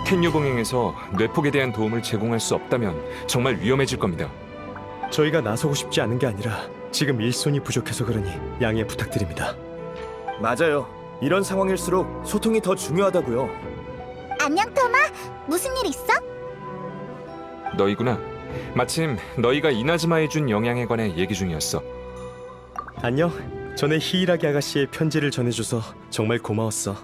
텐유봉행에서 뇌폭에 대한 도움을 제공할 수 없다면 정말 위험해질 겁니다. 저희가 나서고 싶지 않은 게 아니라 지금 일손이 부족해서 그러니 양해 부탁드립니다. 맞아요. 이런 상황일수록 소통이 더 중요하다고요. 안녕 토마, 무슨 일 있어? 너희구나. 마침 너희가 이나즈마에 준 영향에 관해 얘기 중이었어. 안녕. 전에 히이라기 아가씨의 편지를 전해줘서 정말 고마웠어.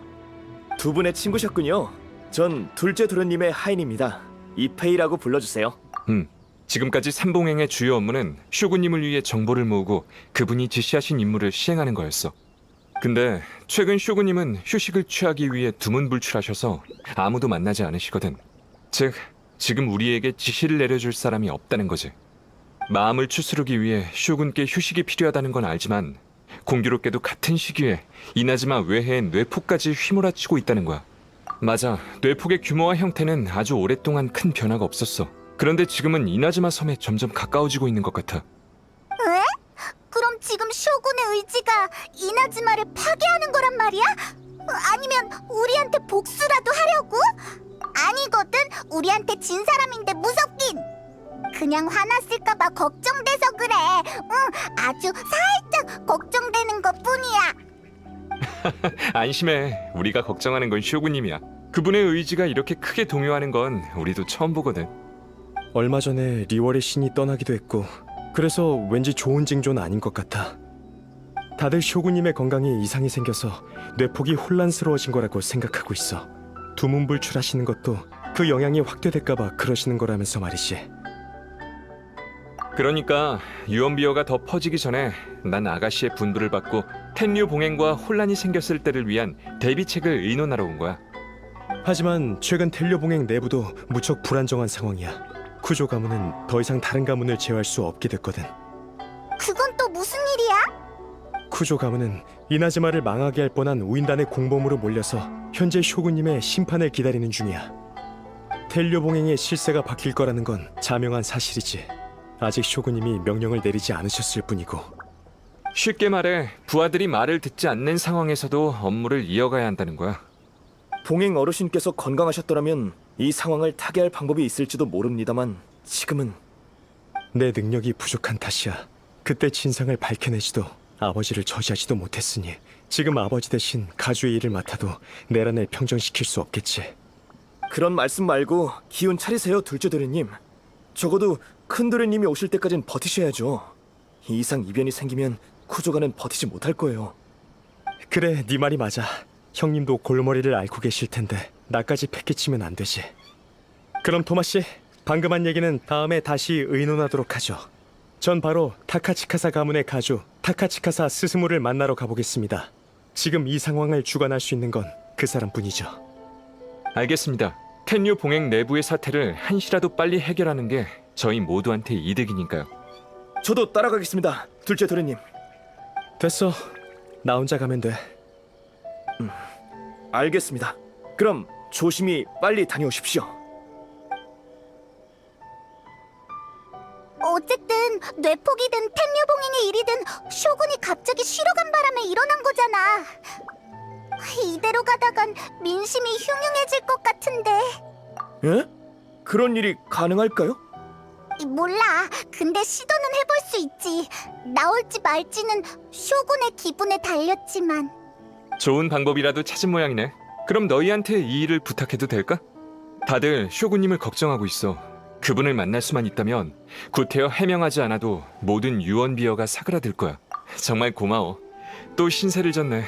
두 분의 친구셨군요. 전 둘째 도련님의 하인입니다. 이페이라고 불러주세요. 지금까지 삼봉행의 주요 업무는 쇼군님을 위해 정보를 모으고 그분이 지시하신 임무를 시행하는 거였어. 근데 최근 쇼군님은 휴식을 취하기 위해 두문불출하셔서 아무도 만나지 않으시거든. 즉, 지금 우리에게 지시를 내려줄 사람이 없다는 거지. 마음을 추스르기 위해 쇼군께 휴식이 필요하다는 건 알지만 공교롭게도 같은 시기에 이나즈마 외해의 뇌폭까지 휘몰아치고 있다는 거야. 맞아, 뇌폭의 규모와 형태는 아주 오랫동안 큰 변화가 없었어. 그런데 지금은 이나즈마 섬에 점점 가까워지고 있는 것 같아. 왜? 그럼 지금 쇼군의 의지가 이나즈마를 파괴하는 거란 말이야? 아니면 우리한테 복수라도 하려고? 아니거든, 우리한테 진 사람인데 무섭긴. 그냥 화났을까봐 걱정돼서 그래. 아주 살짝 걱정되는 것뿐이야. 안심해, 우리가 걱정하는 건 쇼군님이야. 그분의 의지가 이렇게 크게 동요하는 건 우리도 처음 보거든. 얼마 전에 리월의 신이 떠나기도 했고 그래서 왠지 좋은 징조는 아닌 것 같아. 다들 쇼군님의 건강에 이상이 생겨서 뇌폭이 혼란스러워진 거라고 생각하고 있어. 두문불출하시는 것도 그 영향이 확대될까봐 그러시는 거라면서 말이지. 그러니까 유언비어가 더 퍼지기 전에 난 아가씨의 분부를 받고 텐류 봉행과 혼란이 생겼을 때를 위한 대비책을 의논하러 온 거야. 하지만 최근 텔료봉행 내부도 무척 불안정한 상황이야. 쿠조 가문은 더 이상 다른 가문을 제어할 수 없게 됐거든. 그건 또 무슨 일이야? 쿠조 가문은 이나즈마를 망하게 할 뻔한 우인단의 공범으로 몰려서 현재 쇼군님의 심판을 기다리는 중이야. 텔료봉행의 실세가 바뀔 거라는 건 자명한 사실이지. 아직 쇼군님이 명령을 내리지 않으셨을 뿐이고. 쉽게 말해 부하들이 말을 듣지 않는 상황에서도 업무를 이어가야 한다는 거야. 봉행 어르신께서 건강하셨더라면 이 상황을 타개할 방법이 있을지도 모릅니다만 지금은 내 능력이 부족한 탓이야. 그때 진상을 밝혀내지도 아버지를 저지하지도 못했으니 지금 아버지 대신 가주의 일을 맡아도 내란을 평정시킬 수 없겠지. 그런 말씀 말고 기운 차리세요, 둘째 도련님. 적어도 큰 도련님이 오실 때까진 버티셔야죠. 이 이상 이변이 생기면 쿠조가는 버티지 못할 거예요. 그래, 네 말이 맞아. 형님도 골머리를 앓고 계실 텐데 나까지 패기치면 안 되지. 그럼 토마 씨, 방금 한 얘기는 다음에 다시 의논하도록 하죠. 전 바로 타카치카사 가문의 가주 타카치카사 스스무를 만나러 가보겠습니다. 지금 이 상황을 주관할 수 있는 건 그 사람뿐이죠. 알겠습니다. 텐류 봉행 내부의 사태를 한시라도 빨리 해결하는 게 저희 모두한테 이득이니까요. 저도 따라가겠습니다, 둘째 도련님. 됐어. 나 혼자 가면 돼. 알겠습니다. 그럼 조심히 빨리 다녀오십시오. 어쨌든 뇌폭이든 텐류봉행의 일이든 쇼군이 갑자기 쉬러 간 바람에 일어난 거잖아. 이대로 가다간 민심이 흉흉해질 것 같은데. 예? 그런 일이 가능할까요? 몰라. 근데 시도는 해볼 수 있지. 나올지 말지는 쇼군의 기분에 달렸지만. 좋은 방법이라도 찾은 모양이네. 그럼 너희한테 이 일을 부탁해도 될까? 다들 쇼군님을 걱정하고 있어. 그분을 만날 수만 있다면 구태여 해명하지 않아도 모든 유언비어가 사그라들 거야. 정말 고마워. 또 신세를 졌네.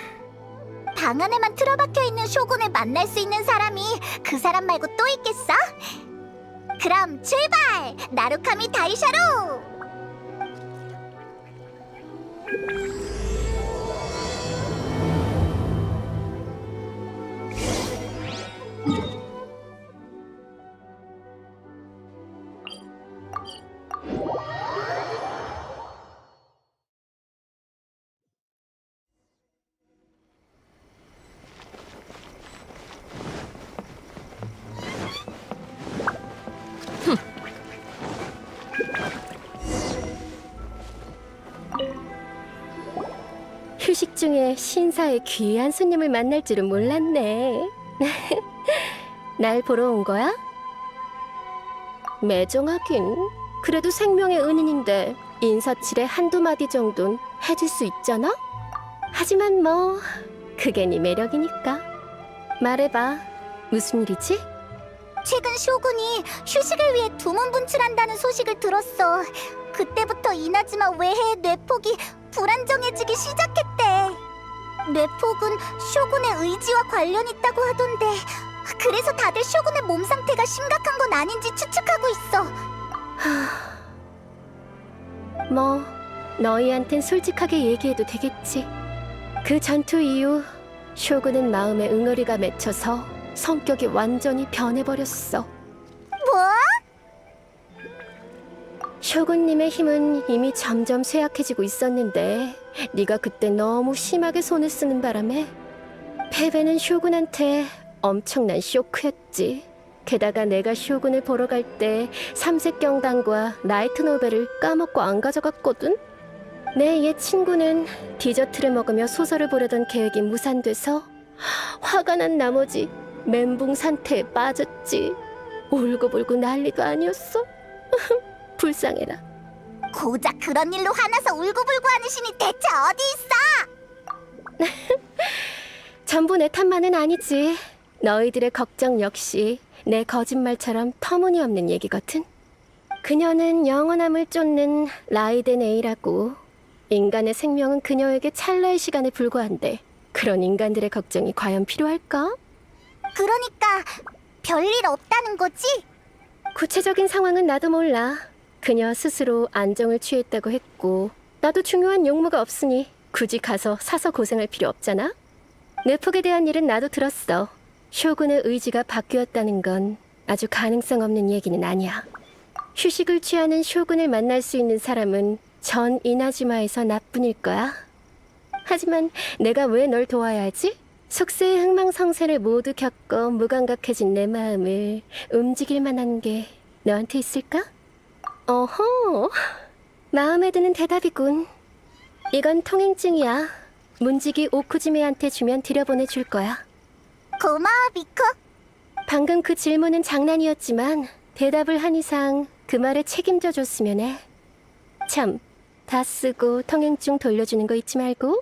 방 안에만 틀어박혀 있는 쇼군을 만날 수 있는 사람이 그 사람 말고 또 있겠어? 그럼 출발! 나루카미 다이샤로! 휴식 중에 신사의 귀한 손님을 만날 줄은 몰랐네. 날 보러 온 거야? 매정하긴. 그래도 생명의 은인인데 인사치레 한두 마디 정도는 해줄 수 있잖아? 하지만 뭐 그게 네 매력이니까. 말해봐. 무슨 일이지? 최근 쇼군이 휴식을 위해 두문분출한다는 소식을 들었어. 그때부터 이나즈마 외해의 뇌폭이 불안정해지기 시작했대. 뇌폭은 쇼군의 의지와 관련 있다고 하던데, 그래서 다들 쇼군의 몸 상태가 심각한 건 아닌지 추측하고 있어. 뭐 너희한텐 솔직하게 얘기해도 되겠지. 그 전투 이후 쇼군은 마음에 응어리가 맺혀서 성격이 완전히 변해버렸어. 뭐? 쇼군님의 힘은 이미 점점 쇠약해지고 있었는데 네가 그때 너무 심하게 손을 쓰는 바람에 패배는 쇼군한테 엄청난 쇼크였지. 게다가 내가 쇼군을 보러 갈 때 삼색경단과 라이트 노벨을 까먹고 안 가져갔거든. 내 옛 친구는 디저트를 먹으며 소설을 보려던 계획이 무산돼서 화가 난 나머지 멘붕 상태에 빠졌지. 울고불고 난리도 아니었어. 불쌍해라. 고작 그런 일로 화나서 울고불고 하는 신이 대체 어디 있어? 전부 내 탓만은 아니지. 너희들의 걱정 역시 내 거짓말처럼 터무니없는 얘기거든. 그녀는 영원함을 쫓는 라이덴 A라고. 인간의 생명은 그녀에게 찰나의 시간에 불과한데 그런 인간들의 걱정이 과연 필요할까? 그러니까 별일 없다는 거지? 구체적인 상황은 나도 몰라. 그녀 스스로 안정을 취했다고 했고 나도 중요한 용무가 없으니 굳이 가서 사서 고생할 필요 없잖아. 뇌폭에 대한 일은 나도 들었어. 쇼군의 의지가 바뀌었다는 건 아주 가능성 없는 얘기는 아니야. 휴식을 취하는 쇼군을 만날 수 있는 사람은 전 이나즈마에서 나뿐일 거야. 하지만 내가 왜 널 도와야 하지? 속세의 흥망성쇠를 모두 겪어 무감각해진 내 마음을 움직일 만한 게 너한테 있을까? 어허, 마음에 드는 대답이군. 이건 통행증이야. 문지기 오쿠지메한테 주면 들여보내줄 거야. 고마워, 미코. 방금 그 질문은 장난이었지만 대답을 한 이상 그 말에 책임져 줬으면 해. 참, 다 쓰고 통행증 돌려주는 거 잊지 말고.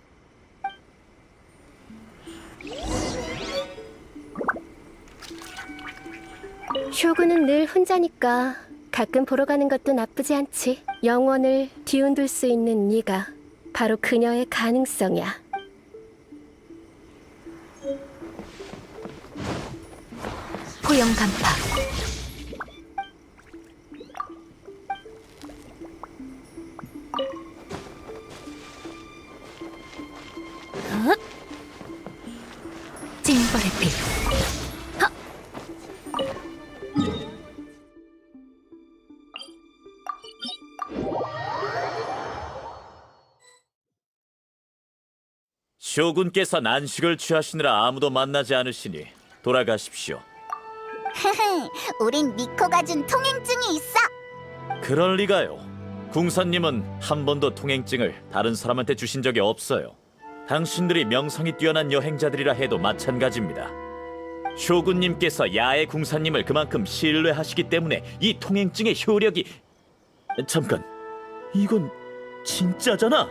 쇼군은 늘 혼자니까 가끔 보러 가는 것도 나쁘지 않지. 영혼을 뒤흔들 수 있는 네가 바로 그녀의 가능성이야. 포영 간파. 징벌의 피. 쇼군께서 난식을 취하시느라 아무도 만나지 않으시니 돌아가십시오. 우린 미코가 준 통행증이 있어. 그럴 리가요. 궁사님은 한 번도 통행증을 다른 사람한테 주신 적이 없어요. 당신들이 명성이 뛰어난 여행자들이라 해도 마찬가지입니다. 쇼군님께서 야의 궁사님을 그만큼 신뢰하시기 때문에 이 통행증의 효력이... 잠깐, 이건 진짜잖아.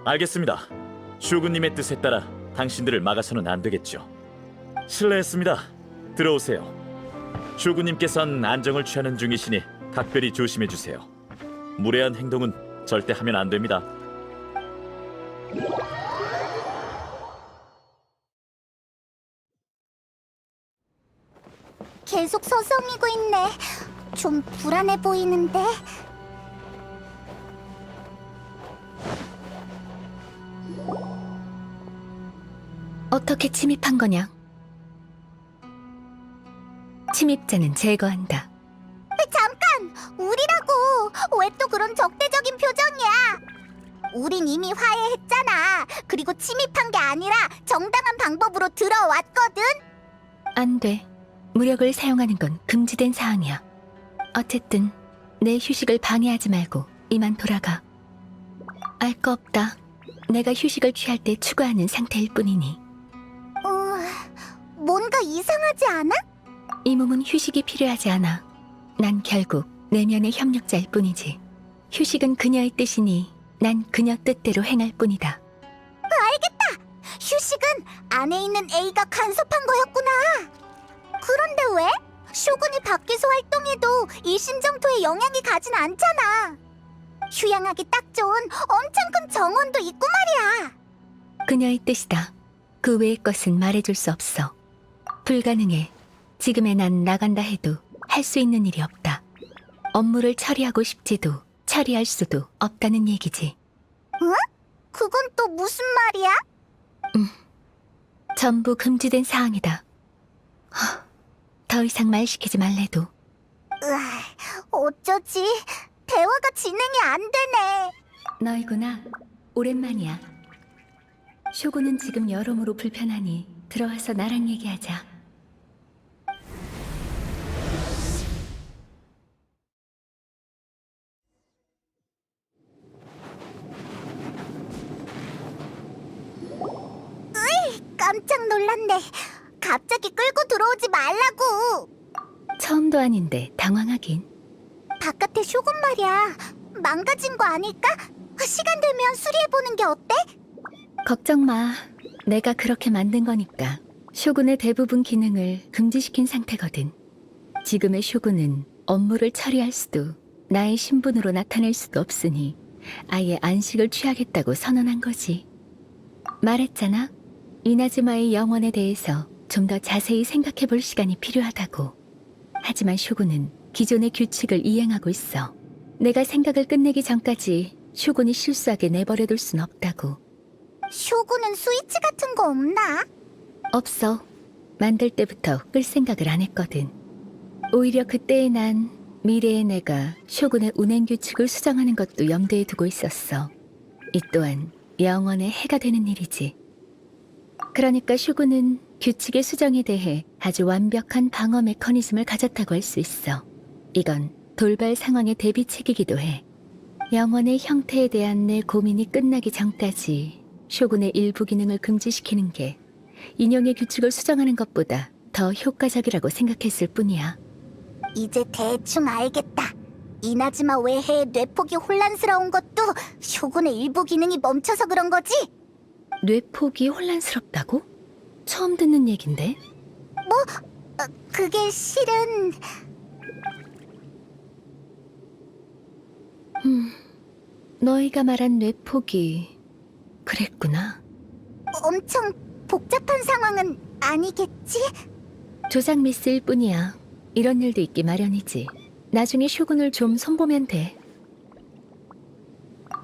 알겠습니다. 쇼군님의 뜻에 따라 당신들을 막아서는 안 되겠죠. 실례했습니다. 들어오세요. 쇼군님께선 안정을 취하는 중이시니 각별히 조심해 주세요. 무례한 행동은 절대 하면 안 됩니다. 계속 서성이고 있네. 좀 불안해 보이는데. 어떻게 침입한 거냐? 침입자는 제거한다. 잠깐! 우리라고! 왜 또 그런 적대적인 표정이야? 우린 이미 화해했잖아. 그리고 침입한 게 아니라 정당한 방법으로 들어왔거든? 안 돼. 무력을 사용하는 건 금지된 사항이야. 어쨌든 내 휴식을 방해하지 말고 이만 돌아가. 알 거 없다. 내가 휴식을 취할 때 추구하는 상태일 뿐이니. 뭔가 이상하지 않아? 이 몸은 휴식이 필요하지 않아. 난 결국 내면의 협력자일 뿐이지. 휴식은 그녀의 뜻이니 난 그녀 뜻대로 행할 뿐이다. 휴식은 안에 있는 A가 간섭한 거였구나. 그런데 왜? 쇼군이 밖에서 활동해도 일심정토에 영향이 가진 않잖아. 휴양하기 딱 좋은 엄청 큰 정원도 있고 말이야. 그녀의 뜻이다. 그 외의 것은 말해줄 수 없어. 불가능해. 지금의 난 나간다 해도 할 수 있는 일이 없다. 업무를 처리하고 싶지도 처리할 수도 없다는 얘기지. 그건 또 무슨 말이야? 전부 금지된 사항이다. 더 이상 말 시키지 말래도. 으아, 어쩌지? 대화가 진행이 안 되네. 너희구나. 오랜만이야. 쇼군은 지금 여러모로 불편하니 들어와서 나랑 얘기하자. 깜짝 놀랐네. 갑자기 끌고 들어오지 말라고. 처음도 아닌데 당황하긴. 바깥에 쇼군 말이야. 망가진 거 아닐까? 시간 되면 수리해보는 게 어때? 걱정 마. 내가 그렇게 만든 거니까. 쇼군의 대부분 기능을 금지시킨 상태거든. 지금의 쇼군은 업무를 처리할 수도 나의 신분으로 나타낼 수도 없으니 아예 안식을 취하겠다고 선언한 거지. 말했잖아. 이나즈마의 영혼에 대해서 좀 더 자세히 생각해 볼 시간이 필요하다고. 하지만 쇼군은 기존의 규칙을 이행하고 있어. 내가 생각을 끝내기 전까지 쇼군이 실수하게 내버려둘 순 없다고. 쇼군은 스위치 같은 거 없나? 없어. 만들 때부터 끌 생각을 안 했거든. 오히려 그때의 난 미래의 내가 쇼군의 운행 규칙을 수정하는 것도 염두에 두고 있었어. 이 또한 영원의 해가 되는 일이지. 그러니까 쇼군은 규칙의 수정에 대해 아주 완벽한 방어 메커니즘을 가졌다고 할 수 있어. 이건 돌발 상황의 대비책이기도 해. 영혼의 형태에 대한 내 고민이 끝나기 전까지 쇼군의 일부 기능을 금지시키는 게 인용의 규칙을 수정하는 것보다 더 효과적이라고 생각했을 뿐이야. 이제 대충 알겠다. 이나즈마 외해의 뇌폭이 혼란스러운 것도 쇼군의 일부 기능이 멈춰서 그런 거지? 뇌폭이 혼란스럽다고? 처음 듣는 얘긴데? 그게 실은 너희가 말한 뇌폭이 그랬구나. 엄청 복잡한 상황은 아니겠지? 조작 미스일 뿐이야. 이런 일도 있기 마련이지. 나중에 쇼군을 좀 손보면 돼.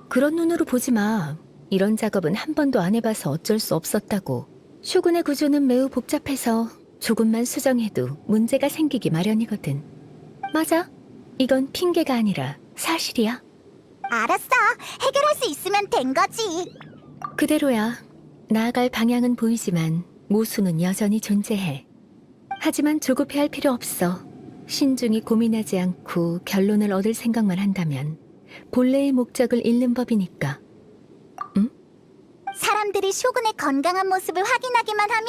그런 눈으로 보지 마. 이런 작업은 한 번도 안 해봐서 어쩔 수 없었다고. 쇼군의 구조는 매우 복잡해서 조금만 수정해도 문제가 생기기 마련이거든. 맞아. 이건 핑계가 아니라 사실이야. 알았어. 해결할 수 있으면 된 거지. 그대로야. 나아갈 방향은 보이지만 모순은 여전히 존재해. 하지만 조급해할 필요 없어. 신중히 고민하지 않고 결론을 얻을 생각만 한다면 본래의 목적을 잃는 법이니까. 사람들이 쇼군의 건강한 모습을 확인하기만 하면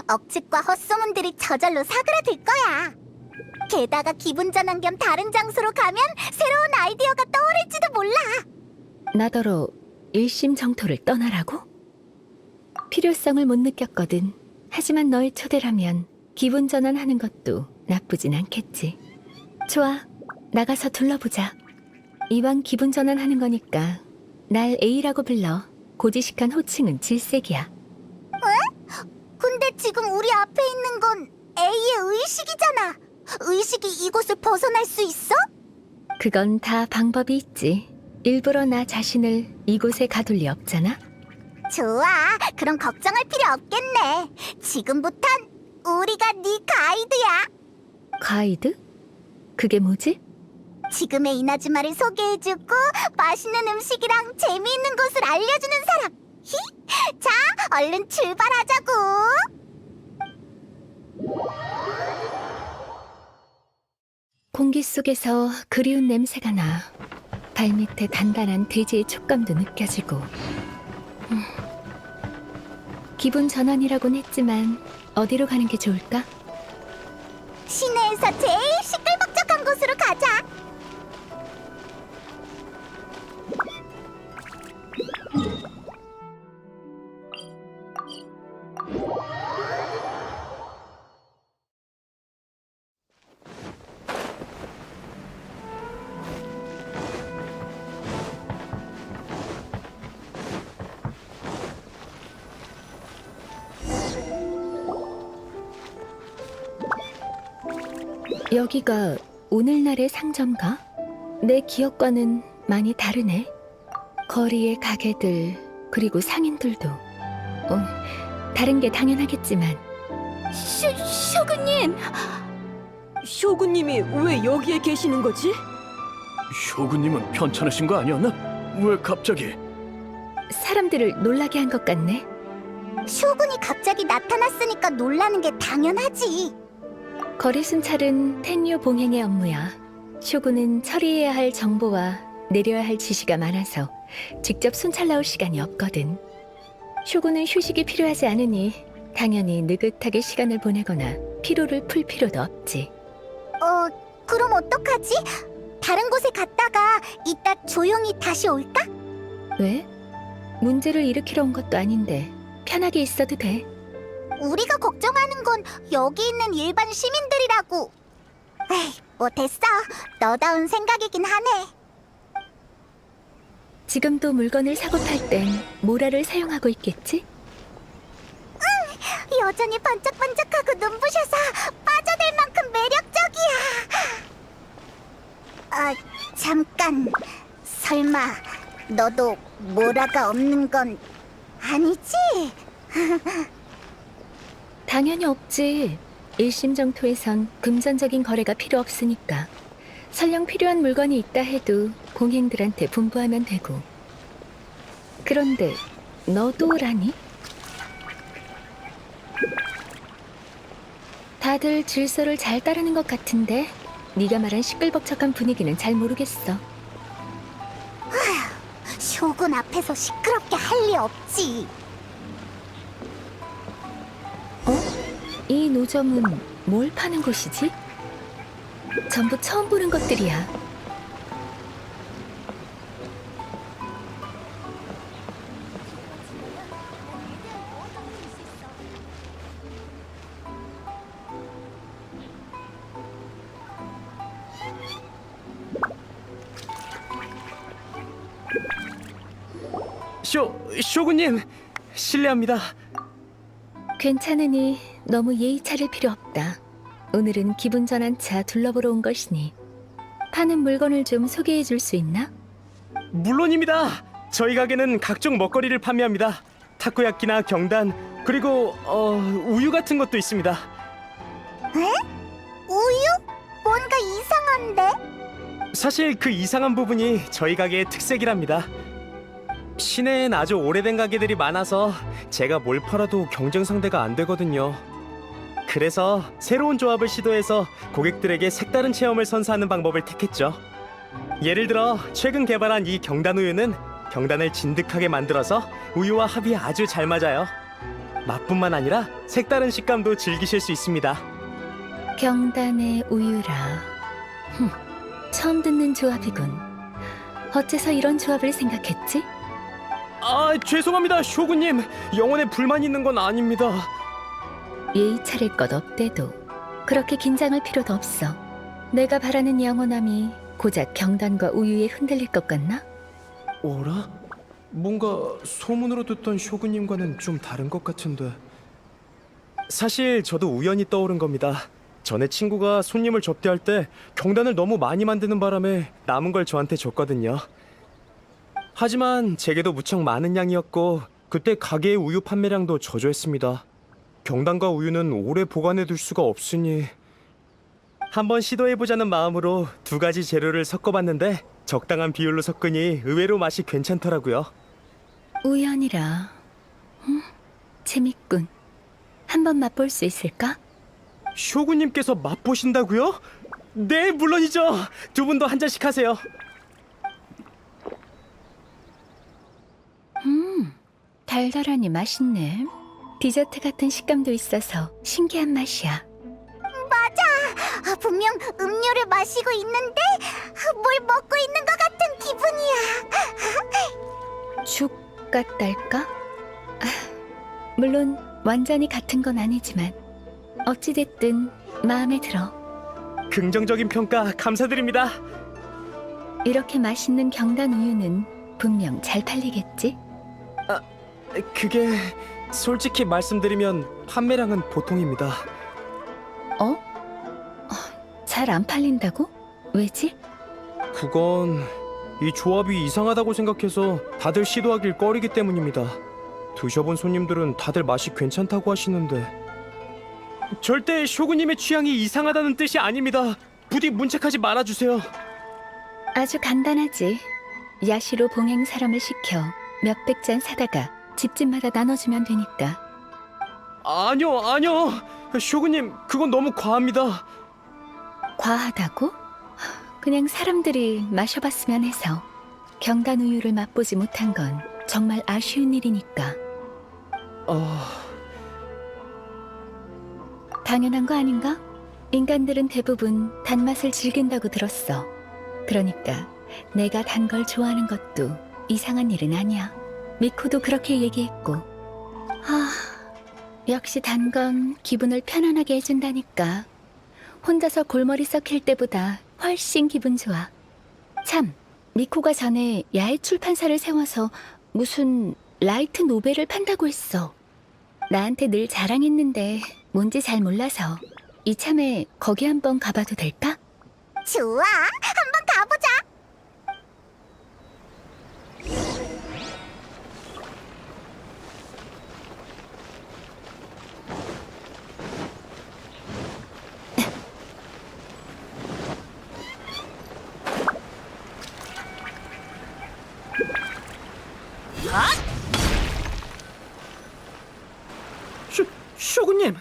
억측과 헛소문들이 저절로 사그라들 거야. 게다가 기분 전환 겸 다른 장소로 가면 새로운 아이디어가 떠오를지도 몰라. 나더러 일심정토를 떠나라고? 필요성을 못 느꼈거든. 하지만 너의 초대라면 기분 전환하는 것도 나쁘진 않겠지. 좋아, 나가서 둘러보자. 이왕 기분 전환하는 거니까 날 A라고 불러. 고지식한 호칭은 질색이야. 근데 지금 우리 앞에 있는 건 A의 의식이잖아. 의식이 이곳을 벗어날 수 있어? 그건 다 방법이 있지. 일부러 나 자신을 이곳에 가둘 리 없잖아. 좋아. 그럼 걱정할 필요 없겠네. 지금부턴 우리가 네 가이드야. 가이드? 그게 뭐지? 지금의 이나즈마를 소개해주고 맛있는 음식이랑 재미있는 곳을 알려주는 사람. 히? 자, 얼른 출발하자고. 공기 속에서 그리운 냄새가 나. 발밑에 단단한 돼지의 촉감도 느껴지고. 기분 전환이라곤 했지만 어디로 가는 게 좋을까? 시내 여기서 제일 시끌벅적한 곳으로 가자. 여기가 오늘날의 상점가? 내 기억과는 많이 다르네. 거리의 가게들, 그리고 상인들도. 다른 게 당연하겠지만. 쇼군님! 쇼군님이 왜 여기에 계시는 거지? 쇼군님은 편찮으신 거 아니었나? 왜 갑자기? 사람들을 놀라게 한 것 같네. 쇼군이 갑자기 나타났으니까 놀라는 게 당연하지. 거리 순찰은 텐류 봉행의 업무야. 쇼군은 처리해야 할 정보와 내려야 할 지시가 많아서 직접 순찰 나올 시간이 없거든. 쇼군은 휴식이 필요하지 않으니 당연히 느긋하게 시간을 보내거나 피로를 풀 필요도 없지. 그럼 어떡하지? 다른 곳에 갔다가 이따 조용히 다시 올까? 왜? 문제를 일으키러 온 것도 아닌데 편하게 있어도 돼. 우리가 걱정하는 건 여기 있는 일반 시민들이라고. 에이, 뭐 됐어. 너다운 생각이긴 하네. 지금도 물건을 사고 팔 땐 모라를 사용하고 있겠지? 여전히 반짝반짝하고 눈부셔서 빠져들 만큼 매력적이야. 잠깐. 설마 너도 모라가 없는 건 아니지? 당연히 없지. 일심정토에선 금전적인 거래가 필요 없으니까. 설령 필요한 물건이 있다 해도 봉행들한테 분부하면 되고. 그런데 너도라니? 다들 질서를 잘 따르는 것 같은데 네가 말한 시끌벅적한 분위기는 잘 모르겠어. 쇼군 앞에서 시끄럽게 할 리 없지. 이 노점은 뭘 파는 곳이지? 전부 처음 보는 것들이야. 쇼군님, 실례합니다. 괜찮으니 너무 예의 차릴 필요 없다. 오늘은 기분 전환차 둘러보러 온 것이니. 파는 물건을 좀 소개해 줄 수 있나? 물론입니다. 저희 가게는 각종 먹거리를 판매합니다. 타코야끼나 경단, 그리고 우유 같은 것도 있습니다. 우유? 뭔가 이상한데? 사실 그 이상한 부분이 저희 가게의 특색이랍니다. 시내엔 아주 오래된 가게들이 많아서 제가 뭘 팔아도 경쟁 상대가 안 되거든요. 그래서 새로운 조합을 시도해서 고객들에게 색다른 체험을 선사하는 방법을 택했죠. 예를 들어 최근 개발한 이 경단 우유는 경단을 진득하게 만들어서 우유와 합이 아주 잘 맞아요. 맛뿐만 아니라 색다른 식감도 즐기실 수 있습니다. 경단의 우유라. 처음 듣는 조합이군. 어째서 이런 조합을 생각했지? 죄송합니다, 쇼군님. 영혼에 불만 있는 건 아닙니다. 예의 차릴 것 없대도 그렇게 긴장할 필요도 없어. 내가 바라는 영원함이 고작 경단과 우유에 흔들릴 것 같나? 어라? 뭔가 소문으로 듣던 쇼군님과는 좀 다른 것 같은데. 사실 저도 우연히 떠오른 겁니다. 전에 친구가 손님을 접대할 때 경단을 너무 많이 만드는 바람에 남은 걸 저한테 줬거든요. 하지만 제게도 무척 많은 양이었고 그때 가게의 우유 판매량도 저조했습니다. 경단과 우유는 오래 보관해 둘 수가 없으니 한번 시도해보자는 마음으로 두 가지 재료를 섞어봤는데 적당한 비율로 섞으니 의외로 맛이 괜찮더라고요. 우연이라. 재밌군. 한번 맛볼 수 있을까? 쇼군님께서 맛보신다고요? 네, 물론이죠. 두 분도 한 잔씩 하세요. 달달하니 맛있네. 디저트 같은 식감도 있어서 신기한 맛이야. 분명 음료를 마시고 있는데 뭘 먹고 있는 것 같은 기분이야. 죽 같달까? 물론 완전히 같은 건 아니지만 어찌됐든 마음에 들어. 긍정적인 평가 감사드립니다. 이렇게 맛있는 경단 우유는 분명 잘 팔리겠지? 그게 솔직히 말씀드리면 판매량은 보통입니다. 잘 안 팔린다고? 왜지? 그건 이 조합이 이상하다고 생각해서 다들 시도하길 꺼리기 때문입니다. 드셔본 손님들은 다들 맛이 괜찮다고 하시는데 절대 쇼구님의 취향이 이상하다는 뜻이 아닙니다. 부디 문책하지 말아주세요. 아주 간단하지. 야시로 봉행 사람을 시켜 몇백 잔 사다가 집집마다 나눠주면 되니까. 아니요. 쇼구님, 그건 너무 과합니다. 과하다고? 그냥 사람들이 마셔봤으면 해서. 경단 우유를 맛보지 못한 건 정말 아쉬운 일이니까. 당연한 거 아닌가? 인간들은 대부분 단맛을 즐긴다고 들었어. 그러니까 내가 단 걸 좋아하는 것도 이상한 일은 아니야. 미코도 그렇게 얘기했고. 역시 단 건 기분을 편안하게 해준다니까. 혼자서 골머리 썩힐 때보다 훨씬 기분 좋아. 참, 미코가 전에 야외 출판사를 세워서 무슨 라이트 노벨을 판다고 했어. 나한테 늘 자랑했는데 뭔지 잘 몰라서 이참에 거기 한번 가봐도 될까? 좋아, 한번 가보자. 쇼군님!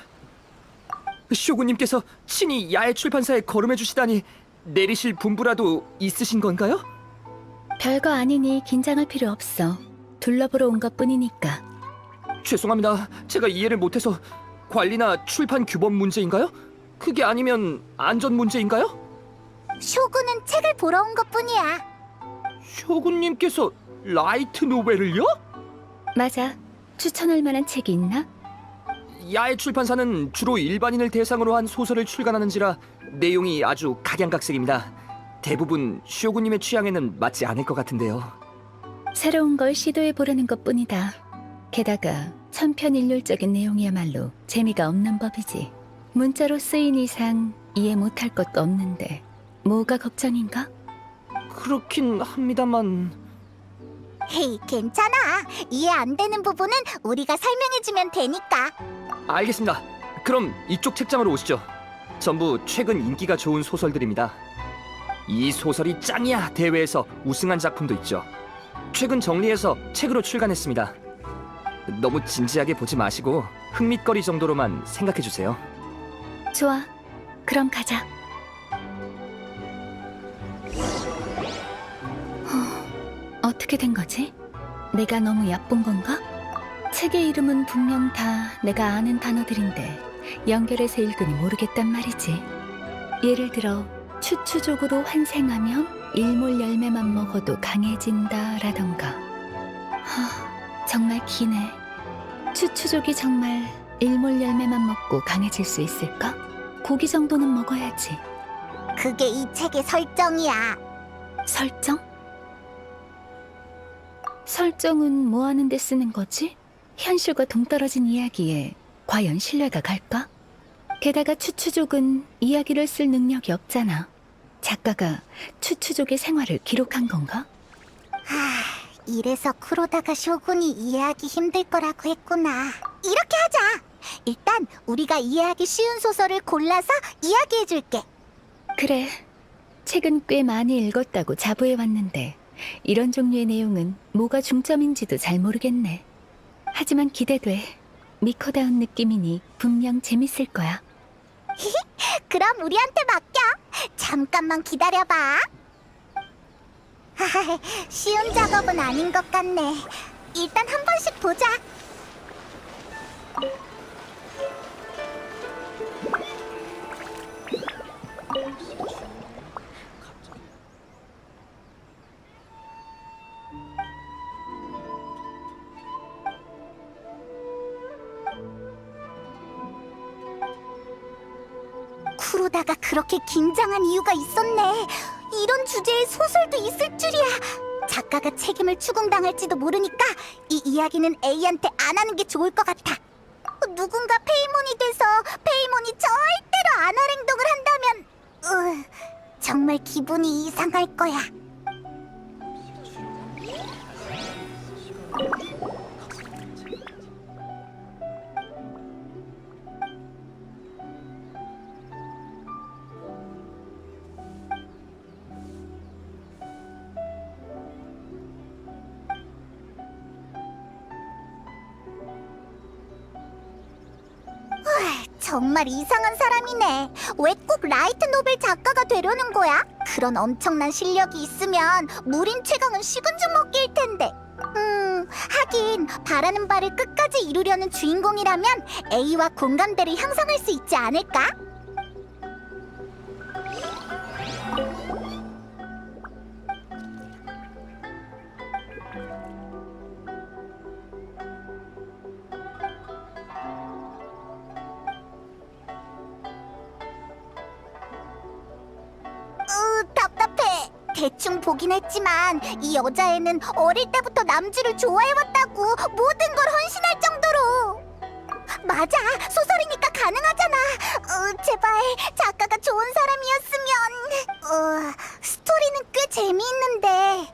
쇼군님께서 친히 야외 출판사에 걸음해 주시다니 내리실 분부라도 있으신 건가요? 별거 아니니 긴장할 필요 없어. 둘러보러 온 것뿐이니까. 죄송합니다. 제가 이해를 못해서 관리나 출판 규범 문제인가요? 그게 아니면 안전 문제인가요? 쇼군은 책을 보러 온 것뿐이야. 쇼군님께서 라이트 노벨을요? 맞아. 추천할 만한 책이 있나? 야외 출판사는 주로 일반인을 대상으로 한 소설을 출간하는지라 내용이 아주 각양각색입니다. 대부분 쇼군님의 취향에는 맞지 않을 것 같은데요. 새로운 걸 시도해 보려는 것뿐이다. 게다가 천편일률적인 내용이야말로 재미가 없는 법이지. 문자로 쓰인 이상 이해 못할 것도 없는데 뭐가 걱정인가? 그렇긴 합니다만... 헤이, 괜찮아. 이해 안 되는 부분은 우리가 설명해주면 되니까. 알겠습니다. 그럼 이쪽 책장으로 오시죠. 전부 최근 인기가 좋은 소설들입니다. 이 소설이 짱이야 대회에서 우승한 작품도 있죠. 최근 정리해서 책으로 출간했습니다. 너무 진지하게 보지 마시고 흥미거리 정도로만 생각해주세요. 좋아. 그럼 가자. 어떻게 된 거지? 내가 너무 얕본 건가? 책의 이름은 분명 다 내가 아는 단어들인데 연결해서 읽으니 모르겠단 말이지. 예를 들어 추추족으로 환생하면 일몰 열매만 먹어도 강해진다 라던가. 정말 기네. 추추족이 정말 일몰 열매만 먹고 강해질 수 있을까? 고기 정도는 먹어야지. 그게 이 책의 설정이야. 설정? 설정은 뭐 하는 데 쓰는 거지? 현실과 동떨어진 이야기에 과연 신뢰가 갈까? 게다가 추추족은 이야기를 쓸 능력이 없잖아. 작가가 추추족의 생활을 기록한 건가? 이래서 쿠로다가 쇼군이 이해하기 힘들 거라고 했구나. 이렇게 하자. 일단 우리가 이해하기 쉬운 소설을 골라서 이야기해줄게. 그래. 책은 꽤 많이 읽었다고 자부해왔는데 이런 종류의 내용은 뭐가 중점인지도 잘 모르겠네. 하지만 기대돼. 미코다운 느낌이니 분명 재밌을 거야. 그럼 우리한테 맡겨. 잠깐만 기다려봐. 쉬운 작업은 아닌 것 같네. 일단 한 번씩 보자. 그러다가 그렇게 긴장한 이유가 있었네. 이런 주제의 소설도 있을 줄이야. 작가가 책임을 추궁당할지도 모르니까 이 이야기는 A한테 안 하는 게 좋을 것 같아. 누군가 페이몬이 돼서 페이몬이 절대로 안 할 행동을 한다면 정말 기분이 이상할 거야. 정말 이상한 사람이네. 왜 꼭 라이트 노벨 작가가 되려는 거야? 그런 엄청난 실력이 있으면 무린 최강은 식은 죽 먹기일 텐데. 하긴 바라는 바를 끝까지 이루려는 주인공이라면 A와 공감대를 형성할 수 있지 않을까? 답답해. 대충 보긴 했지만 이 여자애는 어릴 때부터 남주를 좋아해왔다고. 모든 걸 헌신할 정도로. 맞아, 소설이니까 가능하잖아. 제발 작가가 좋은 사람이었으면. 스토리는 꽤 재미있는데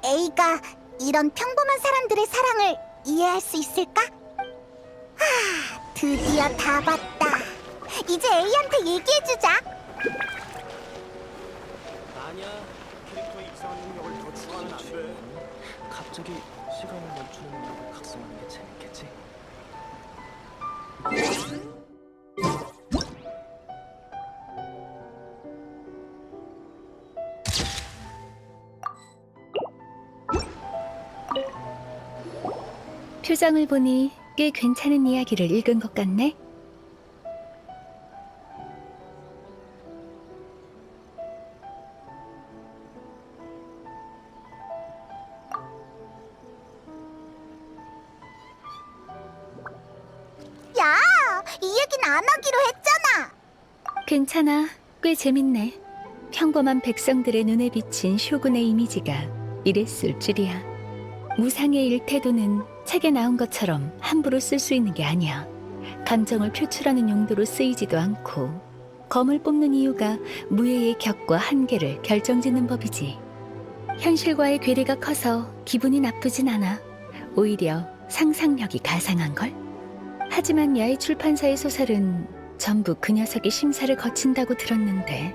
A가 이런 평범한 사람들의 사랑을 이해할 수 있을까? 드디어 다 봤다. 이제 A한테 얘기해주자. 아니야. 캐릭터의 이상한 능력을 더 추가하면 안 돼. 갑자기 시간을 멈추는 능력을 각성하는 게 재밌겠지? 표정을 보니 꽤 괜찮은 이야기를 읽은 것 같네. 야, 이 얘기는 안 하기로 했잖아. 괜찮아. 꽤 재밌네. 평범한 백성들의 눈에 비친 쇼군의 이미지가 이랬을 줄이야. 무상의 일태도는 책에 나온 것처럼 함부로 쓸 수 있는 게 아니야. 감정을 표출하는 용도로 쓰이지도 않고, 검을 뽑는 이유가 무예의 격과 한계를 결정짓는 법이지. 현실과의 괴리가 커서 기분이 나쁘진 않아. 오히려 상상력이 가상한걸? 하지만 야외 출판사의 소설은 전부 그 녀석이 심사를 거친다고 들었는데,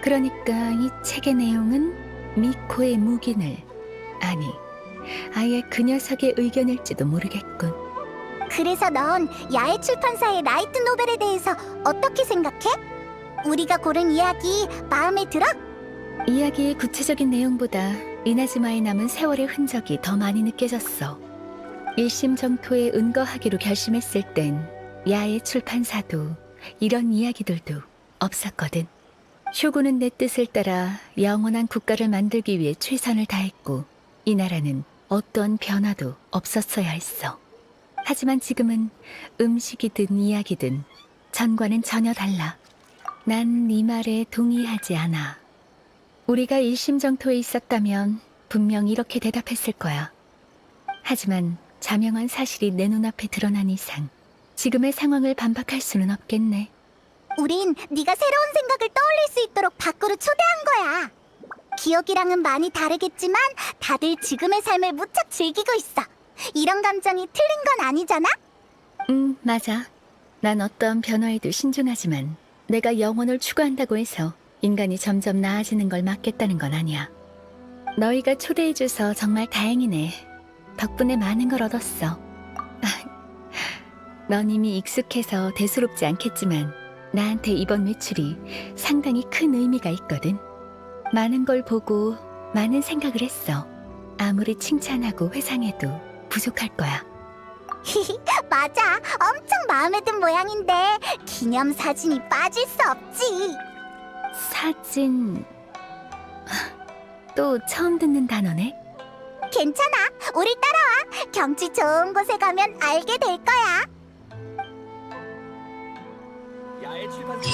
그러니까 이 책의 내용은 미코의 묵인을, 아니, 아예 그 녀석의 의견일지도 모르겠군. 그래서 넌 야외 출판사의 라이트 노벨에 대해서 어떻게 생각해? 우리가 고른 이야기 마음에 들어? 이야기의 구체적인 내용보다 이나즈마에 남은 세월의 흔적이 더 많이 느껴졌어. 일심정토에 은거하기로 결심했을 땐 야외 출판사도 이런 이야기들도 없었거든. 쇼군은 내 뜻을 따라 영원한 국가를 만들기 위해 최선을 다했고, 이 나라는 어떠한 변화도 없었어야 했어. 하지만 지금은 음식이든 이야기든 전과는 전혀 달라. 난 네 말에 동의하지 않아. 우리가 일심정토에 있었다면 분명 이렇게 대답했을 거야. 하지만 자명한 사실이 내 눈앞에 드러난 이상 지금의 상황을 반박할 수는 없겠네. 우린 네가 새로운 생각을 떠올릴 수 있도록 밖으로 초대한 거야. 기억이랑은 많이 다르겠지만 다들 지금의 삶을 무척 즐기고 있어. 이런 감정이 틀린 건 아니잖아? 맞아. 난 어떠한 변화에도 신중하지만 내가 영혼을 추구한다고 해서 인간이 점점 나아지는 걸 막겠다는 건 아니야. 너희가 초대해줘서 정말 다행이네. 덕분에 많은 걸 얻었어. 넌 이미 익숙해서 대수롭지 않겠지만 나한테 이번 외출이 상당히 큰 의미가 있거든. 많은 걸 보고 많은 생각을 했어. 아무리 칭찬하고 회상해도 부족할 거야. 맞아, 엄청 마음에 든 모양인데 기념사진이 빠질 수 없지. 사진... 또 처음 듣는 단어네? 괜찮아, 우리 따라와. 경치 좋은 곳에 가면 알게 될 거야. 야외 출판사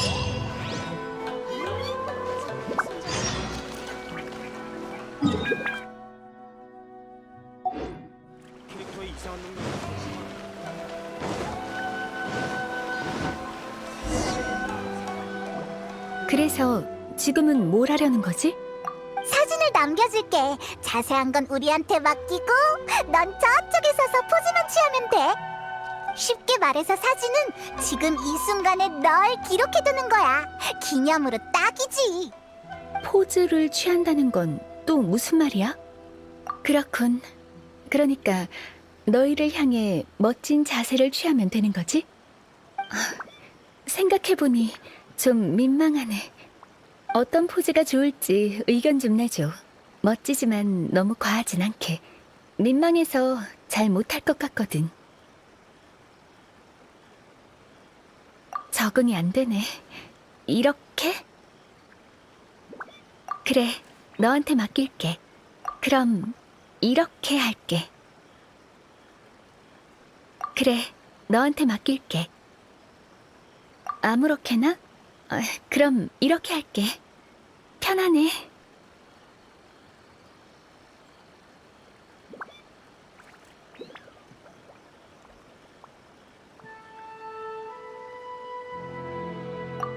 그래서 지금은 뭘 하려는 거지? 사진을 남겨줄게. 자세한 건 우리한테 맡기고 넌 저쪽에 서서 포즈만 취하면 돼. 쉽게 말해서 사진은 지금 이 순간에 널 기록해두는 거야. 기념으로 딱이지. 포즈를 취한다는 건 또 무슨 말이야? 그렇군. 그러니까 너희를 향해 멋진 자세를 취하면 되는 거지? 생각해보니 좀 민망하네. 어떤 포즈가 좋을지 의견 좀 내줘. 멋지지만 너무 과하진 않게. 민망해서 잘 못할 것 같거든. 적응이 안 되네. 이렇게? 그래, 너한테 맡길게. 그럼 이렇게 할게. 그래, 너한테 맡길게. 아무렇게나? 그럼 이렇게 할게. 편하네.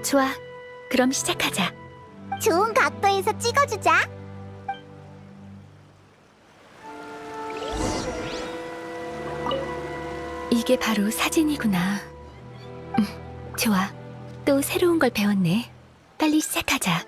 좋아, 그럼 시작하자. 좋은 각도에서 찍어주자. 이게 바로 사진이구나. 좋아. 또 새로운 걸 배웠네. 빨리 시작하자.